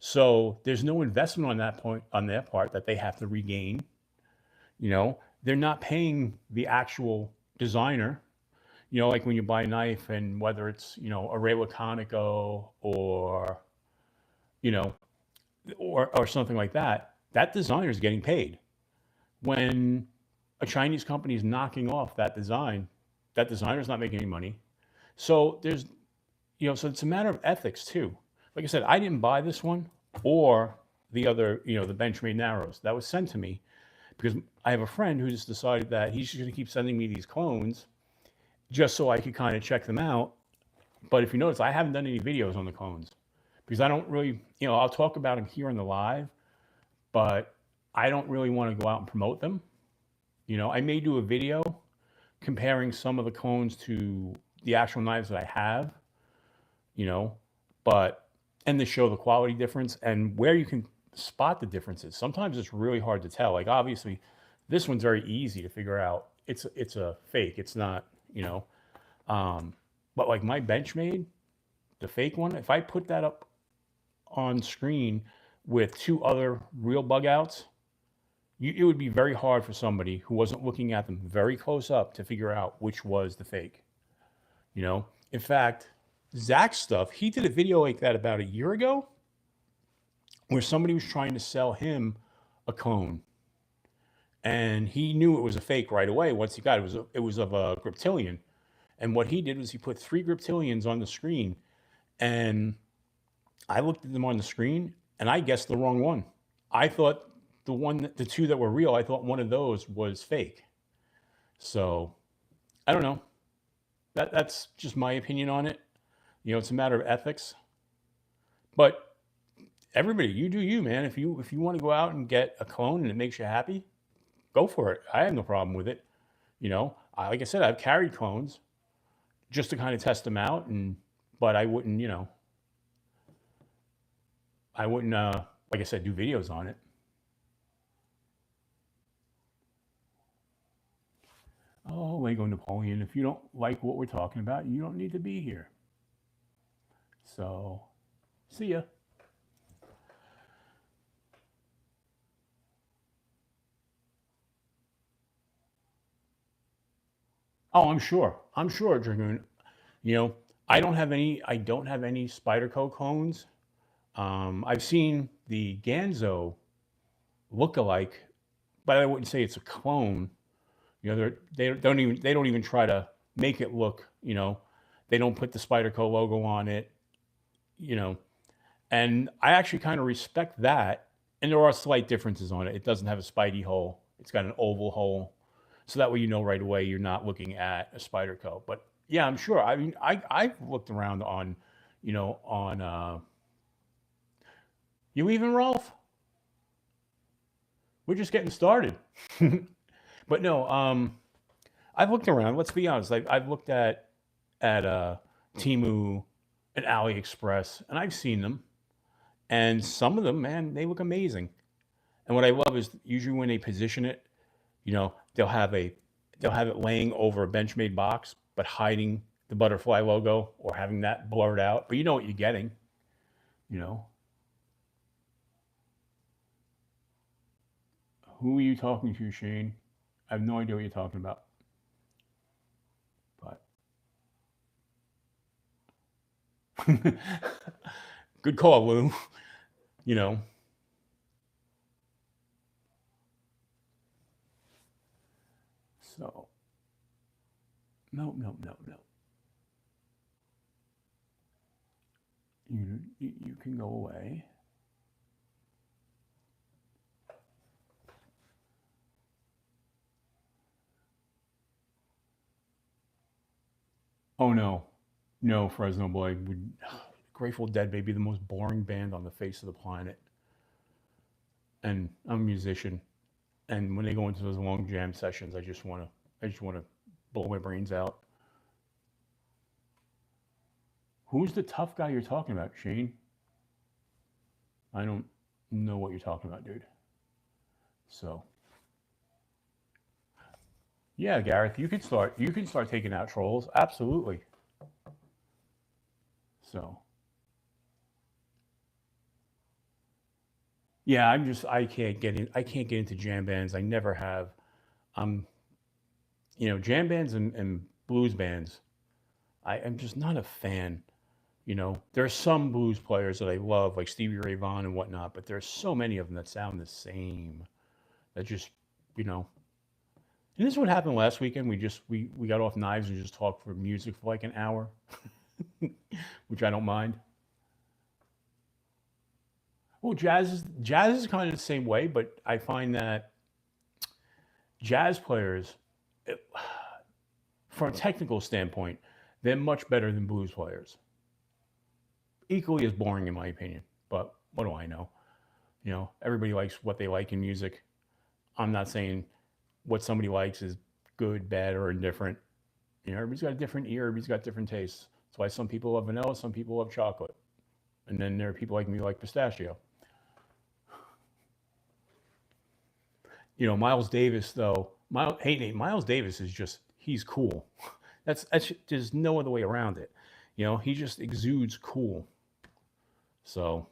So there's no investment on that point on their part that they have to regain. You know, they're not paying the actual designer. You know, like when you buy a knife and whether it's, you know, a Ray Laconico or, you know, or something like that, that designer is getting paid. When a Chinese company is knocking off that design, that designer is not making any money. So there's, you know, so it's a matter of ethics too. Like I said, I didn't buy this one or the other, you know, the Benchmade Narrows. That was sent to me because I have a friend who just decided that he's just going to keep sending me these clones just so I could kind of check them out. But if you notice, I haven't done any videos on the clones because I don't really, you know, I'll talk about them here in the live, but I don't really want to go out and promote them. You know, I may do a video comparing some of the clones to the actual knives that I have, you know, but, and to show the quality difference and where you can spot the differences. Sometimes it's really hard to tell. Like obviously this one's very easy to figure out. It's a fake. It's not, you know, but like my Benchmade, the fake one, if I put that up on screen with two other real bug outs, it would be very hard for somebody who wasn't looking at them very close up to figure out which was the fake. You know, in fact, Zach's stuff, he did a video like that about a year ago where somebody was trying to sell him a clone. And he knew it was a fake right away once he got it. It was of a Griptilian. And what he did was he put 3 Griptilians on the screen. And I looked at them on the screen and I guessed the wrong one. I thought the 2 that were real, I thought one of those was fake. So I don't know. That's just my opinion on it. You know, it's a matter of ethics. But everybody, you do you, man. If you want to go out and get a clone and it makes you happy, go for it. I have no problem with it. You know, like I said, I've carried clones just to kind of test them out, but I wouldn't, you know, like I said, do videos on it. Oh, Lego Napoleon, if you don't like what we're talking about, you don't need to be here. So, see ya. Oh, I'm sure. I'm sure, Dragoon. You know, I don't have any Spyderco clones. I've seen the Ganzo look-alike, but I wouldn't say it's a clone. You know, they don't even try to make it look, you know, they don't put the Spyderco logo on it, you know, and I actually kind of respect that. And there are slight differences on it. It doesn't have a Spidey hole. It's got an oval hole. So that way, you know, right away, you're not looking at a Spyderco. But yeah, I'm sure. I mean, I've looked around on, you know, on, you leaving, Rolf? We're just getting started. But no, I've looked around. Let's be honest. I've looked at Temu and AliExpress, and I've seen them. And some of them, man, they look amazing. And what I love is usually when they position it, you know, they'll have it laying over a Benchmade box, but hiding the butterfly logo or having that blurred out. But you know what you're getting, you know. Who are you talking to, Shane? I have no idea what you're talking about. But good call, Lou. You know. So no. You can go away. Oh no, Fresno boy. Would Grateful Dead may be the most boring band on the face of the planet. And I'm a musician, and when they go into those long jam sessions, I just want to blow my brains out. Who's the tough guy you're talking about, Shane? I don't know what you're talking about, dude. So, yeah, Gareth, you can start. You can start taking out trolls. Absolutely. So, yeah, I can't get in. I can't get into jam bands. I never have. I'm, jam bands and blues bands. I'm just not a fan. There are some blues players that I love, like Stevie Ray Vaughan and whatnot, but there's so many of them that sound the same. That just, you know. And this is what happened last weekend. We got off Knives and just talked for music for like an hour, which I don't mind. Well, jazz is kind of the same way, but I find that jazz players, eh, from a technical standpoint, they're much better than blues players. Equally as boring in my opinion, but what do I know? Everybody likes what they like in music. I'm not saying what somebody likes is good, bad, or indifferent. Everybody's got a different ear, everybody's got different tastes. That's why some people love vanilla, some people love chocolate. And then there are people like me who like pistachio. Miles Davis though. Hey Nate, Miles Davis is he's cool. That's there's no other way around it. He just exudes cool. So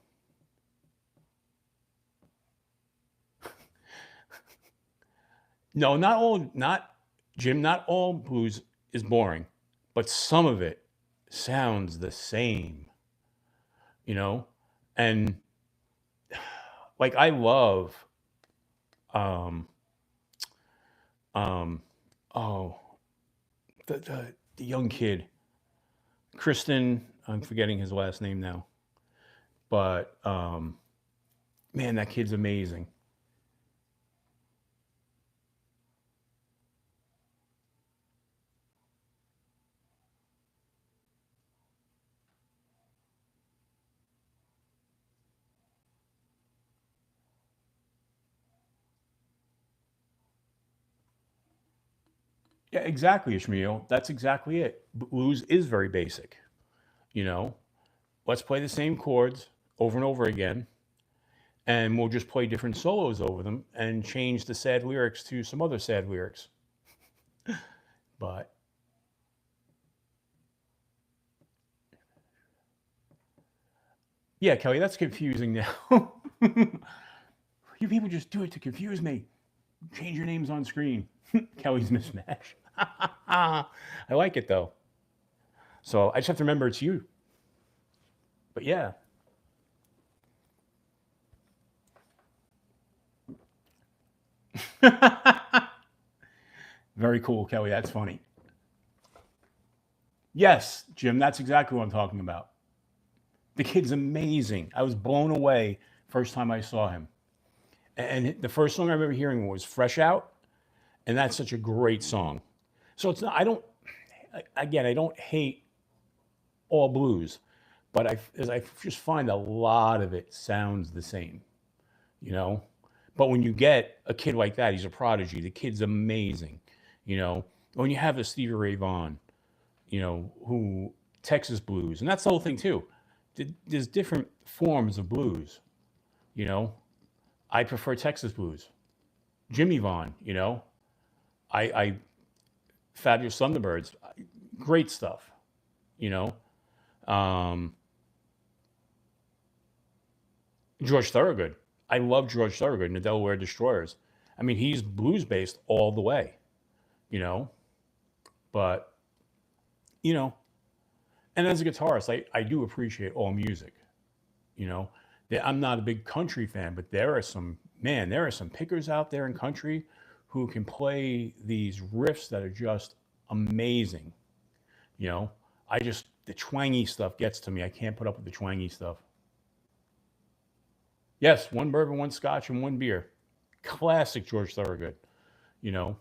no, not Jim, not all blues is boring, but some of it sounds the same, you know? And like I love um um oh the young kid, Kristen, I'm forgetting his last name now, but man, that kid's amazing. Yeah, exactly, Ishmael. That's exactly it. Blues is very basic, you know. Let's play the same chords over and over again, and we'll just play different solos over them and change the sad lyrics to some other sad lyrics. But yeah, Kelly, that's confusing now. You people just do it to confuse me. Change your names on screen. Kelly's mismatch. I like it though. So I just have to remember it's you. But yeah. Very cool, Kelly. That's funny. Yes, Jim, that's exactly what I'm talking about. The kid's amazing. I was blown away first time I saw him. And the first song I remember hearing was Fresh Out, and that's such a great song. So it's not, I don't, again, I don't hate all blues, but I just find a lot of it sounds the same, you know? But when you get a kid like that, he's a prodigy. The kid's amazing, you know? When you have a Stevie Ray Vaughan, who Texas blues, and that's the whole thing too. There's different forms of blues, you know? I prefer Texas blues. Jimmy Vaughn, I Fabulous Thunderbirds, great stuff, you know. Um, George Thorogood, I love George Thorogood and the Delaware Destroyers. I mean, he's blues based all the way, you know. But you know, and as a guitarist, I do appreciate all music, you know. I'm not a big country fan, but there are some pickers out there in country who can play these riffs that are just amazing. You know, the twangy stuff gets to me. I can't put up with the twangy stuff. Yes, one bourbon, one scotch, and one beer. Classic George Thorogood. You know,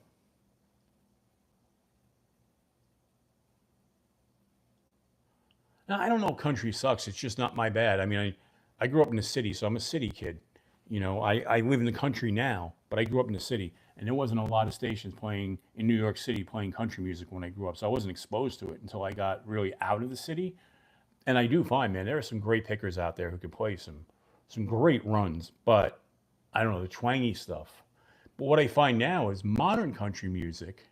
now, I don't know if country sucks. It's just not my bad. I mean, I grew up in the city, so I'm a city kid. I live in the country now, but I grew up in the city, and there wasn't a lot of stations playing in New York City playing country music when I grew up, so I wasn't exposed to it until I got really out of the city. And I do find, man, there are some great pickers out there who can play some great runs, but I don't know, the twangy stuff. But what I find now is modern country music,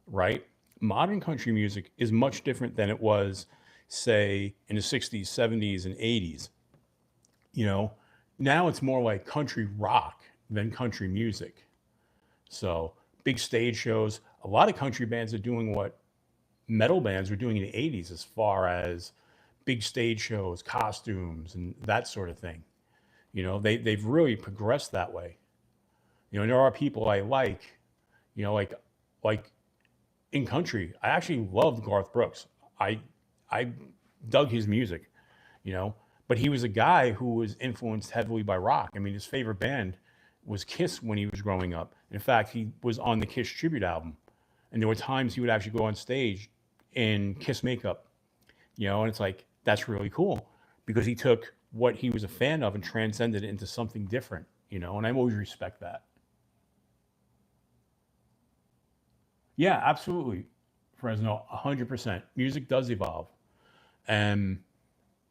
right? Modern country music is much different than it was, say, in the 60s, 70s, and 80s. You know, now it's more like country rock than country music. So big stage shows. A lot of country bands are doing what metal bands were doing in the 80s as far as big stage shows, costumes, and that sort of thing. They've really progressed that way. And there are people I like, you know, like in country. I actually loved Garth Brooks. I dug his music, you know, but he was a guy who was influenced heavily by rock. I mean, his favorite band was Kiss when he was growing up. In fact, he was on the Kiss tribute album, and there were times he would actually go on stage in Kiss makeup, and it's like that's really cool because he took what he was a fan of and transcended it into something different, and I always respect that. Yeah, absolutely, Fresno, 100%. Music does evolve, and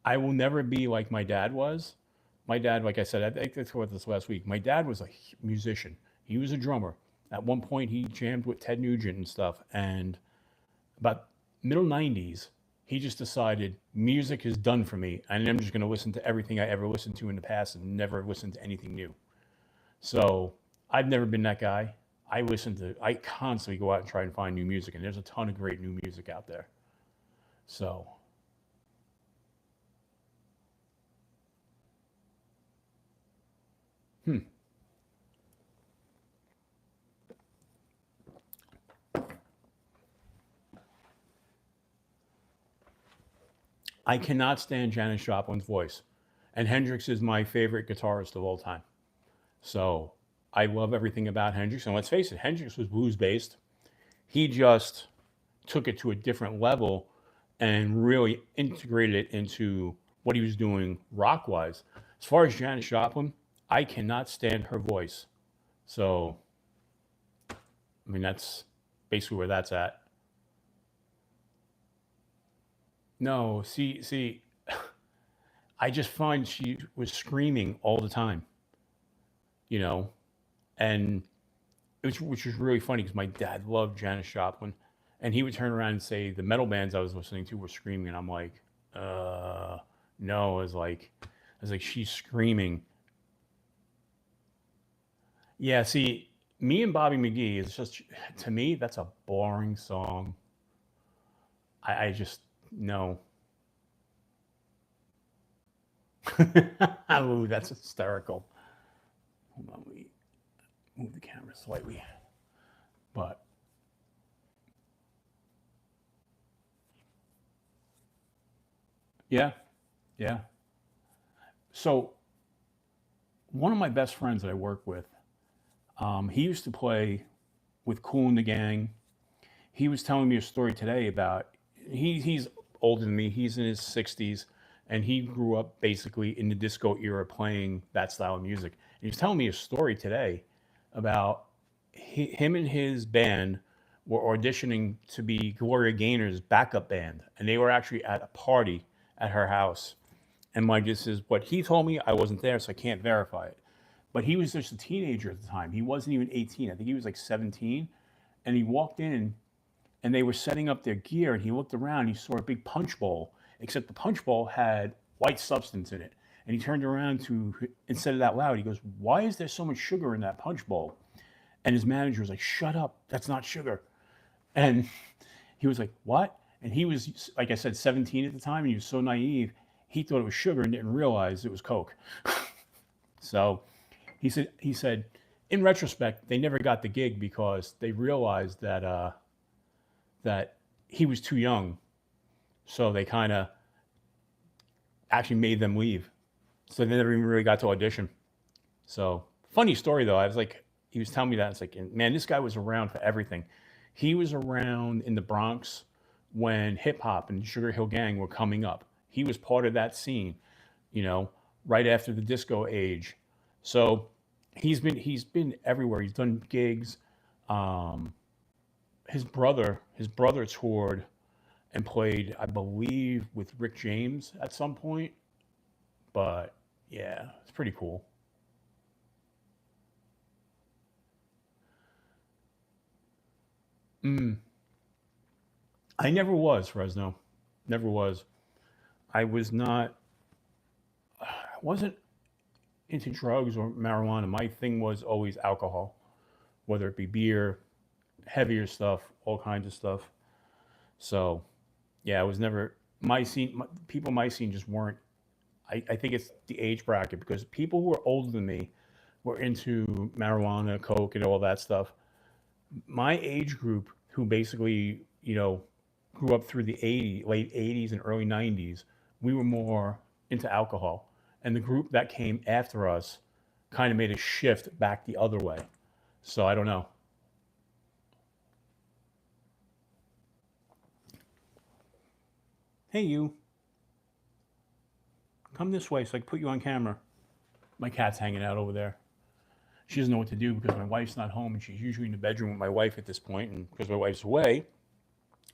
I will never be like my dad was. My dad, like I said, I think I talked about this last week. My dad was a musician. He was a drummer. At one point, he jammed with Ted Nugent and stuff. And about middle 90s, he just decided music is done for me. And I'm just going to listen to everything I ever listened to in the past and never listen to anything new. So I've never been that guy. I constantly go out and try and find new music. And there's a ton of great new music out there. So, hmm. I cannot stand Janis Joplin's voice. And Hendrix is my favorite guitarist of all time. So I love everything about Hendrix. And let's face it, Hendrix was blues based. He just took it to a different level and really integrated it into what he was doing rock wise. As far as Janis Joplin, I cannot stand her voice. So, I mean, that's basically where that's at. No, see, I just find she was screaming all the time, you know, and which was really funny because my dad loved Janis Joplin, and he would turn around and say the metal bands I was listening to were screaming, and I'm like, uh, no, I was like, she's screaming. Yeah, see, me and Bobby McGee is just to me that's a boring song. I just no. Ooh, that's hysterical. Hold on, we move the camera slightly, but yeah, yeah. So one of my best friends that I work with, he used to play with Cool and the Gang. He was telling me a story today about he's older than me. He's in his 60s, and he grew up basically in the disco era playing that style of music. And he was telling me a story today about him and his band were auditioning to be Gloria Gaynor's backup band, and they were actually at a party at her house. And my guess is what he told me. I wasn't there, so I can't verify it. But he was just a teenager at the time. He wasn't even 18. I think he was like 17. And he walked in and they were setting up their gear, and he looked around, he saw a big punch bowl, except the punch bowl had white substance in it. And he turned around to and said it out loud. He goes, "Why is there so much sugar in that punch bowl?" And his manager was like, "Shut up, that's not sugar." And he was like, "What?" And he was, like I said, 17 at the time, and he was so naive. He thought it was sugar and didn't realize it was Coke. So he said, in retrospect, they never got the gig because they realized that he was too young. So they kind of actually made them leave. So they never even really got to audition. So funny story though. I was like, he was telling me that. It's like, man, this guy was around for everything. He was around in the Bronx when hip hop and Sugar Hill Gang were coming up. He was part of that scene, you know, right after the disco age. So he's been everywhere. He's done gigs. Um, his brother toured and played, I believe, with Rick James at some point. But yeah, it's pretty cool. Mm, I never was Fresno, never was. I was not. I wasn't into drugs or marijuana. My thing was always alcohol, whether it be beer, heavier stuff, all kinds of stuff. So yeah, I was never my scene. People my scene just weren't. I think it's the age bracket because people who are older than me were into marijuana, coke, and all that stuff. My age group, who basically grew up through the late '80s and early '90s, we were more into alcohol, and the group that came after us kind of made a shift back the other way. So I don't know. Hey, you, come this way so I can put you on camera. My cat's hanging out over there. She doesn't know what to do because my wife's not home, and she's usually in the bedroom with my wife at this point. And because my wife's away,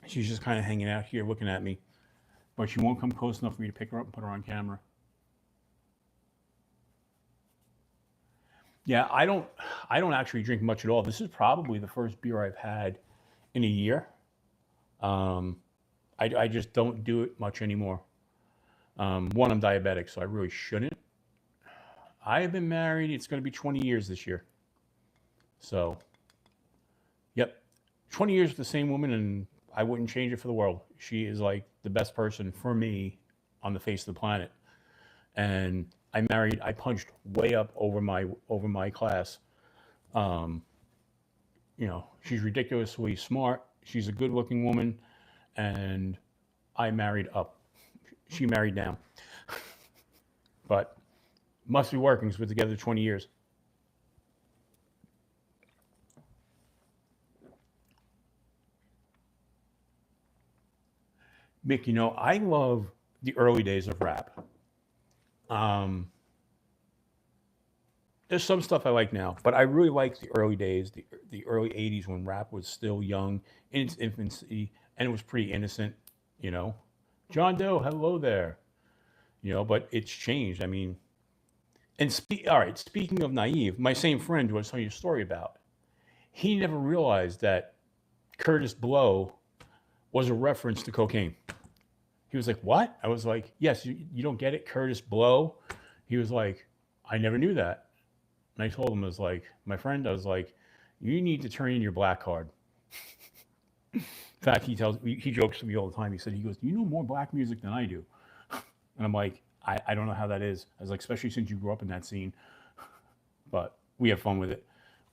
she's just kind of hanging out here looking at me. But she won't come close enough for me to pick her up and put her on camera. Yeah, I don't actually drink much at all. This is probably the first beer I've had in a year. Um, I just don't do it much anymore. One, I'm diabetic, so I really shouldn't. I have been married. It's going to be 20 years this year. So, yep, 20 years with the same woman, and I wouldn't change it for the world. She is like the best person for me on the face of the planet. And I punched way up over my class. Um, she's ridiculously smart. She's a good-looking woman, and I married up. She married down, but must be working because we're together 20 years. Mick, I love the early days of rap. Um, there's some stuff I like now, but I really like the early days, the early '80s when rap was still young in its infancy and it was pretty innocent. You know, John Doe, hello there. But it's changed. I mean, all right. Speaking of naive, my same friend who I was telling you a story about, he never realized that Curtis Blow was a reference to cocaine. He was like, "What?" I was like, "Yes, you don't get it, Curtis Blow." He was like, "I never knew that." And I told him, I was like, my friend, I was like, "You need to turn in your black card." In fact, he jokes to me all the time. He goes, "You know more black music than I do." And I'm like, I don't know how that is. I was like, especially since you grew up in that scene. But we have fun with it.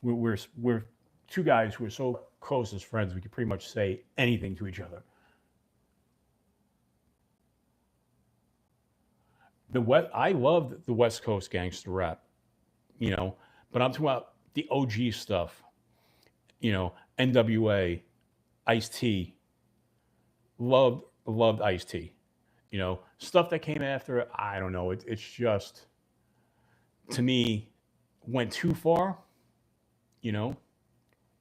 We're two guys who are so close as friends. We could pretty much say anything to each other. I loved the West Coast gangster rap, you know, but I'm talking about the OG stuff, NWA, Ice T, loved Ice T, stuff that came after it. I don't know. It's just to me went too far, you know.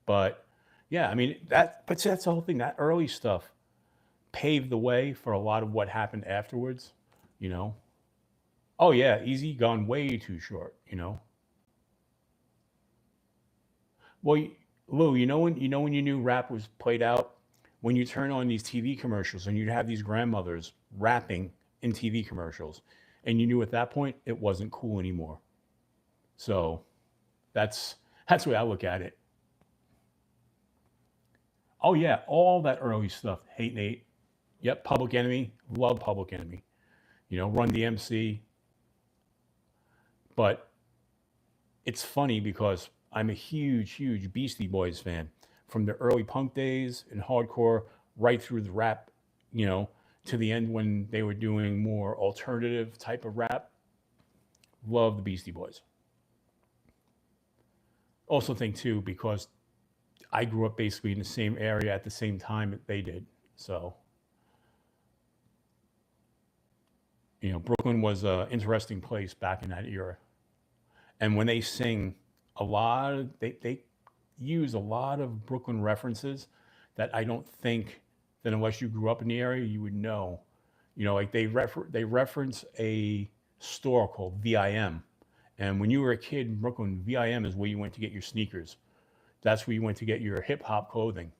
But yeah, I mean but that's the whole thing. That early stuff paved the way for a lot of what happened afterwards, you know. Oh yeah, easy gone way too short, Well, Lou, when you knew rap was played out when you turn on these TV commercials and you'd have these grandmothers rapping in TV commercials, and you knew at that point it wasn't cool anymore. So that's that's the way I look at it. Oh yeah, all that early stuff. Hate Nate. Yep, Public Enemy. Love Public Enemy. Run DMC. But it's funny because I'm a huge Beastie Boys fan from the early punk days and hardcore right through the rap, you know, to the end when they were doing more alternative type of rap. Love the Beastie Boys. Also think too because I grew up basically in the same area at the same time that they did. So, Brooklyn was an interesting place back in that era. And when they sing, they use a lot of Brooklyn references that I don't think then unless you grew up in the area, you would know. You know, like they reference a store called VIM, and when you were a kid in Brooklyn, VIM is where you went to get your sneakers. That's where you went to get your hip hop clothing.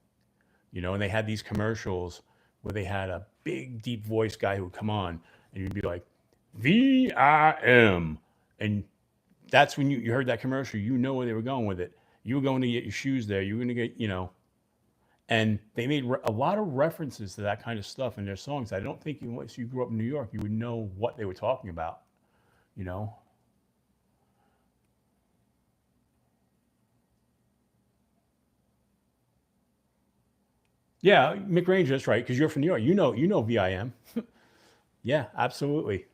You know, and they had these commercials where they had a big deep voice guy who would come on, and you'd be like, VIM, and that's when you heard that commercial. You know where they were going with it. You were going to get your shoes there. You were going to get, you know, and they made a lot of references to that kind of stuff in their songs. I don't think unless you grew up in New York, you would know what they were talking about, you know? Yeah, McRange, that's right, because you're from New York. You know VIM. Yeah, absolutely.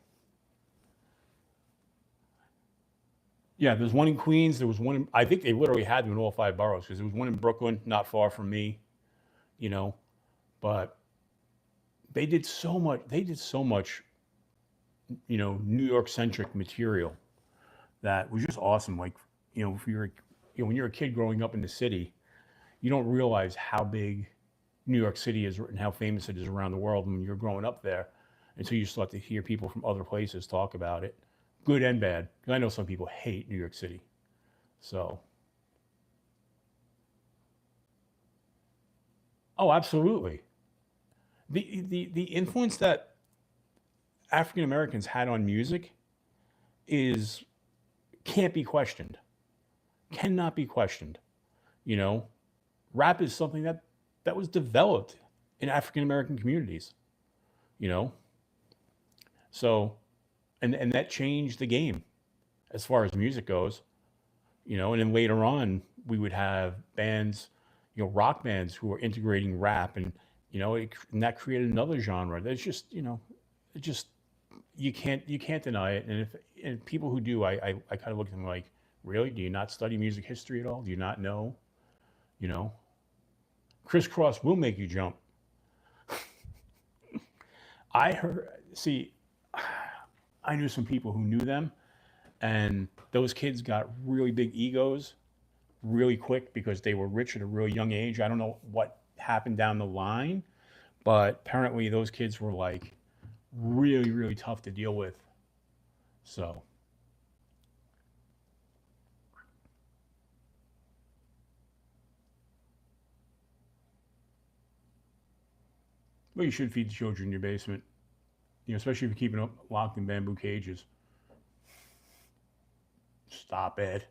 Yeah, there's one in Queens. There was one in, I think they literally had them in all five boroughs because there was one in Brooklyn, not far from me, you know. But they did so much, you know, New York centric material that was just awesome. Like, you know, if you're, you know, when you're a kid growing up in the city, you don't realize how big New York City is and how famous it is around the world when you're growing up there until you start to hear people from other places talk about it, good and bad. 'Cause I know some people hate New York City. So, oh, absolutely. The influence that African Americans had on music is can't be questioned. Cannot be questioned. You know, rap is something that was developed in African American communities, you know. So, and that changed the game as far as music goes, you know. And then later on, we would have bands, you know, rock bands who were integrating rap, and you know, and that created another genre. That's just, you know, it just you can't deny it. And if and people who do, I kind of look at them like, really, do you not study music history at all? Do you not know? You know, crisscross will make you jump. I heard, see, I knew some people who knew them, and those kids got really big egos really quick because they were rich at a really young age. I don't know what happened down the line, but apparently those kids were like really, really tough to deal with. So, well, you should feed the children in your basement, you know, especially if you're keeping them locked in bamboo cages. Stop it.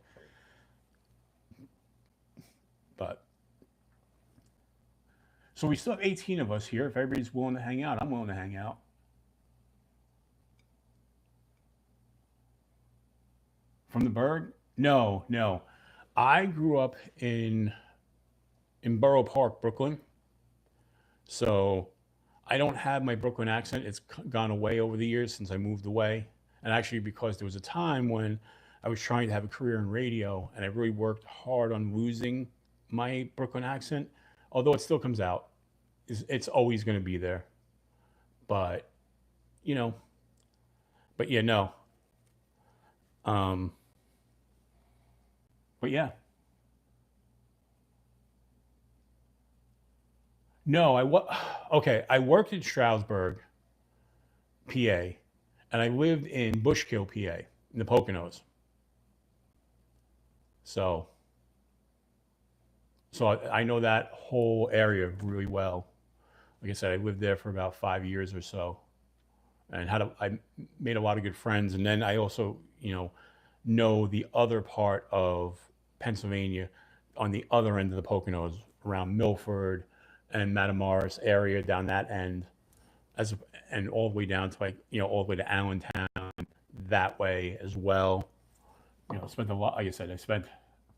But so we still have 18 of us here. If everybody's willing to hang out, I'm willing to hang out. From the Berg? No, no. I grew up in Borough Park, Brooklyn. So I don't have my Brooklyn accent. It's gone away over the years since I moved away. And actually, because there was a time when I was trying to have a career in radio and I really worked hard on losing my Brooklyn accent, although it still comes out. It's always going to be there. But, you know, but yeah, no. Um, but yeah, no, okay. I worked in Stroudsburg, PA, and I lived in Bushkill, PA, in the Poconos. So, so I know that whole area really well. Like I said, I lived there for about 5 years or so, and I made a lot of good friends. And then I also, you know the other part of Pennsylvania on the other end of the Poconos, around Milford and Matamoros area down that end, as and all the way down to, like, you know, all the way to Allentown that way as well. You know, spent a lot. Like I said, I spent,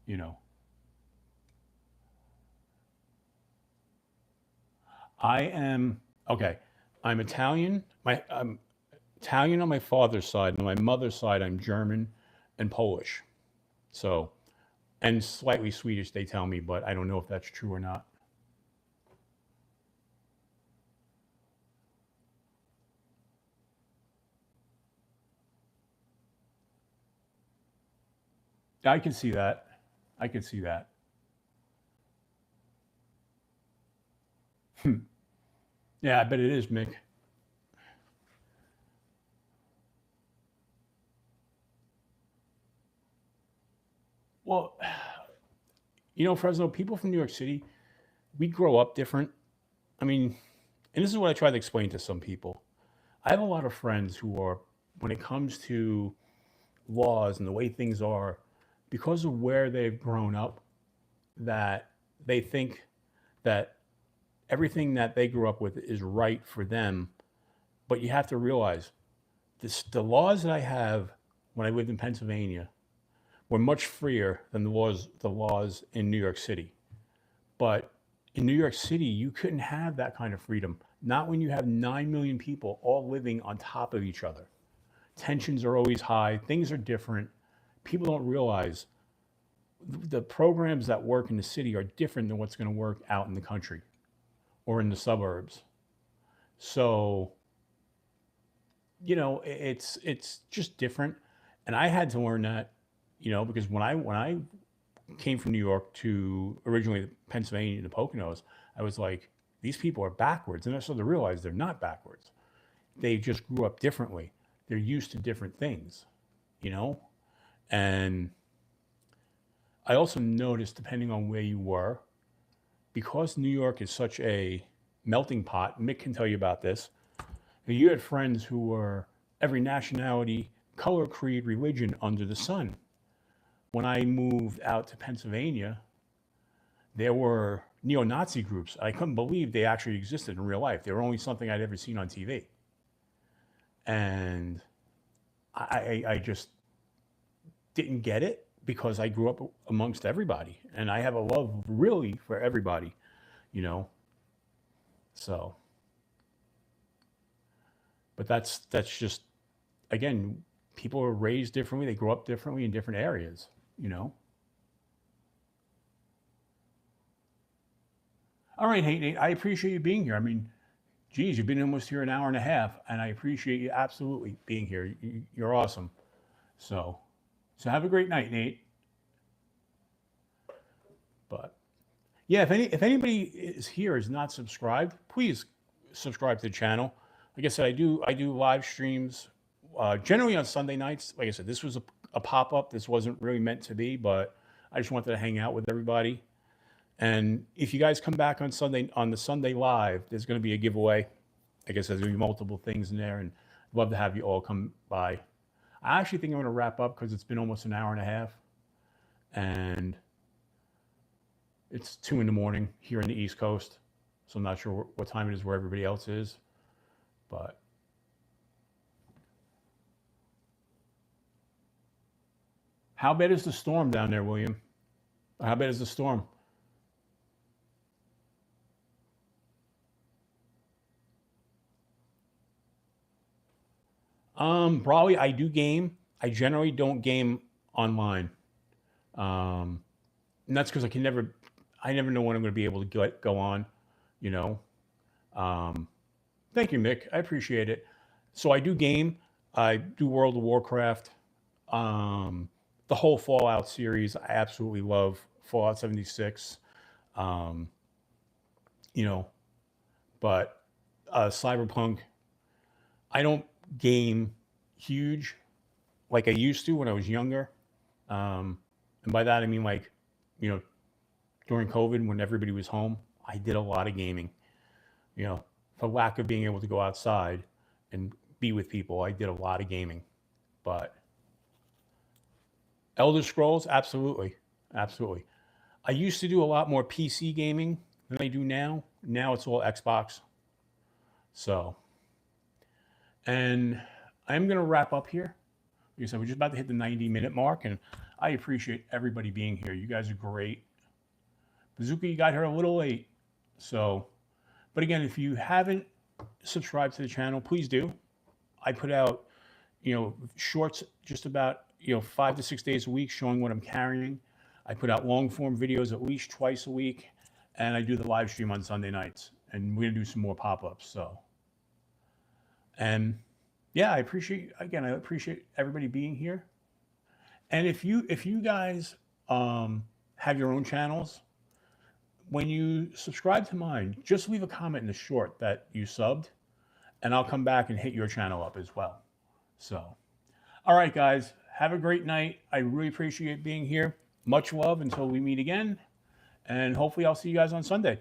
you know, I am okay. I'm Italian. I'm Italian on my father's side. On my mother's side, I'm German and Polish. So, and slightly Swedish, they tell me, but I don't know if that's true or not. I can see that. I can see that. Yeah, I bet it is, Mick. Well, Fresno, people from New York City, we grow up different. I mean, and this is what I try to explain to some people. I have a lot of friends who are, when it comes to laws and the way things are, because of where they've grown up, that they think that everything that they grew up with is right for them. But you have to realize the laws that I have when I lived in Pennsylvania were much freer than the laws in New York City. But in New York City, you couldn't have that kind of freedom. Not when you have 9 million people all living on top of each other. Tensions are always high, things are different. People don't realize the programs that work in the city are different than what's going to work out in the country or in the suburbs. So, it's just different. And I had to learn that, because when I came from New York to originally Pennsylvania, the Poconos, I was like, these people are backwards. And I started to realize they're not backwards. They just grew up differently. They're used to different things, you know? And I also noticed, depending on where you were, because New York is such a melting pot, Mick can tell you about this. You had friends who were every nationality, color, creed, religion under the sun. When I moved out to Pennsylvania, there were neo Nazi groups. I couldn't believe they actually existed in real life. They were only something I'd ever seen on TV. And I just didn't get it because I grew up amongst everybody. And I have a love really for everybody, you know? So, but that's just, again, people are raised differently. They grow up differently in different areas, you know? All right, hey, Nate, I appreciate you being here. I mean, geez, you've been almost here an hour and a half, and I appreciate you absolutely being here. You're awesome. So, so have a great night, Nate. But yeah, if anybody is here is not subscribed, please subscribe to the channel. Like I said, I do live streams generally on Sunday nights. Like I said, this was a pop up. This wasn't really meant to be, but I just wanted to hang out with everybody. And if you guys come back on the Sunday live, there's going to be a giveaway. I guess there's going to be multiple things in there, and I'd love to have you all come by. I actually think I'm going to wrap up because it's been almost an hour and a half, and it's 2 in the morning here in the East Coast, so I'm not sure what time it is where everybody else is. But how bad is the storm down there, William? How bad is the storm? Probably I do game. I generally don't game online. Um, and that's because I never know when I'm going to be able to go on, you know. Um, Thank you, Mick. I appreciate it. So I do game. I do World of Warcraft. Um, the whole Fallout series, I absolutely love Fallout 76. Um, you know, but Cyberpunk, I don't game huge like I used to when I was younger. And by that I mean like, you know, during COVID when everybody was home, I did a lot of gaming. You know, for lack of being able to go outside and be with people, I did a lot of gaming. But Elder Scrolls, absolutely, absolutely. I used to do a lot more PC gaming than I do now. Now it's all Xbox. So, and I'm going to wrap up here. Like I said, we're just about to hit the 90-minute mark, and I appreciate everybody being here. You guys are great. Bazooka, you got here a little late. So, but again, if you haven't subscribed to the channel, please do. I put out, shorts just about, 5 to 6 days a week showing what I'm carrying. I put out long form videos at least twice a week, and I do the live stream on Sunday nights. And we're gonna do some more pop-ups. So, and yeah, I appreciate everybody being here. And if you guys have your own channels, when you subscribe to mine, just leave a comment in the short that you subbed, and I'll come back and hit your channel up as well. So, all right, guys, have a great night. I really appreciate being here. Much love until we meet again, and hopefully I'll see you guys on Sunday.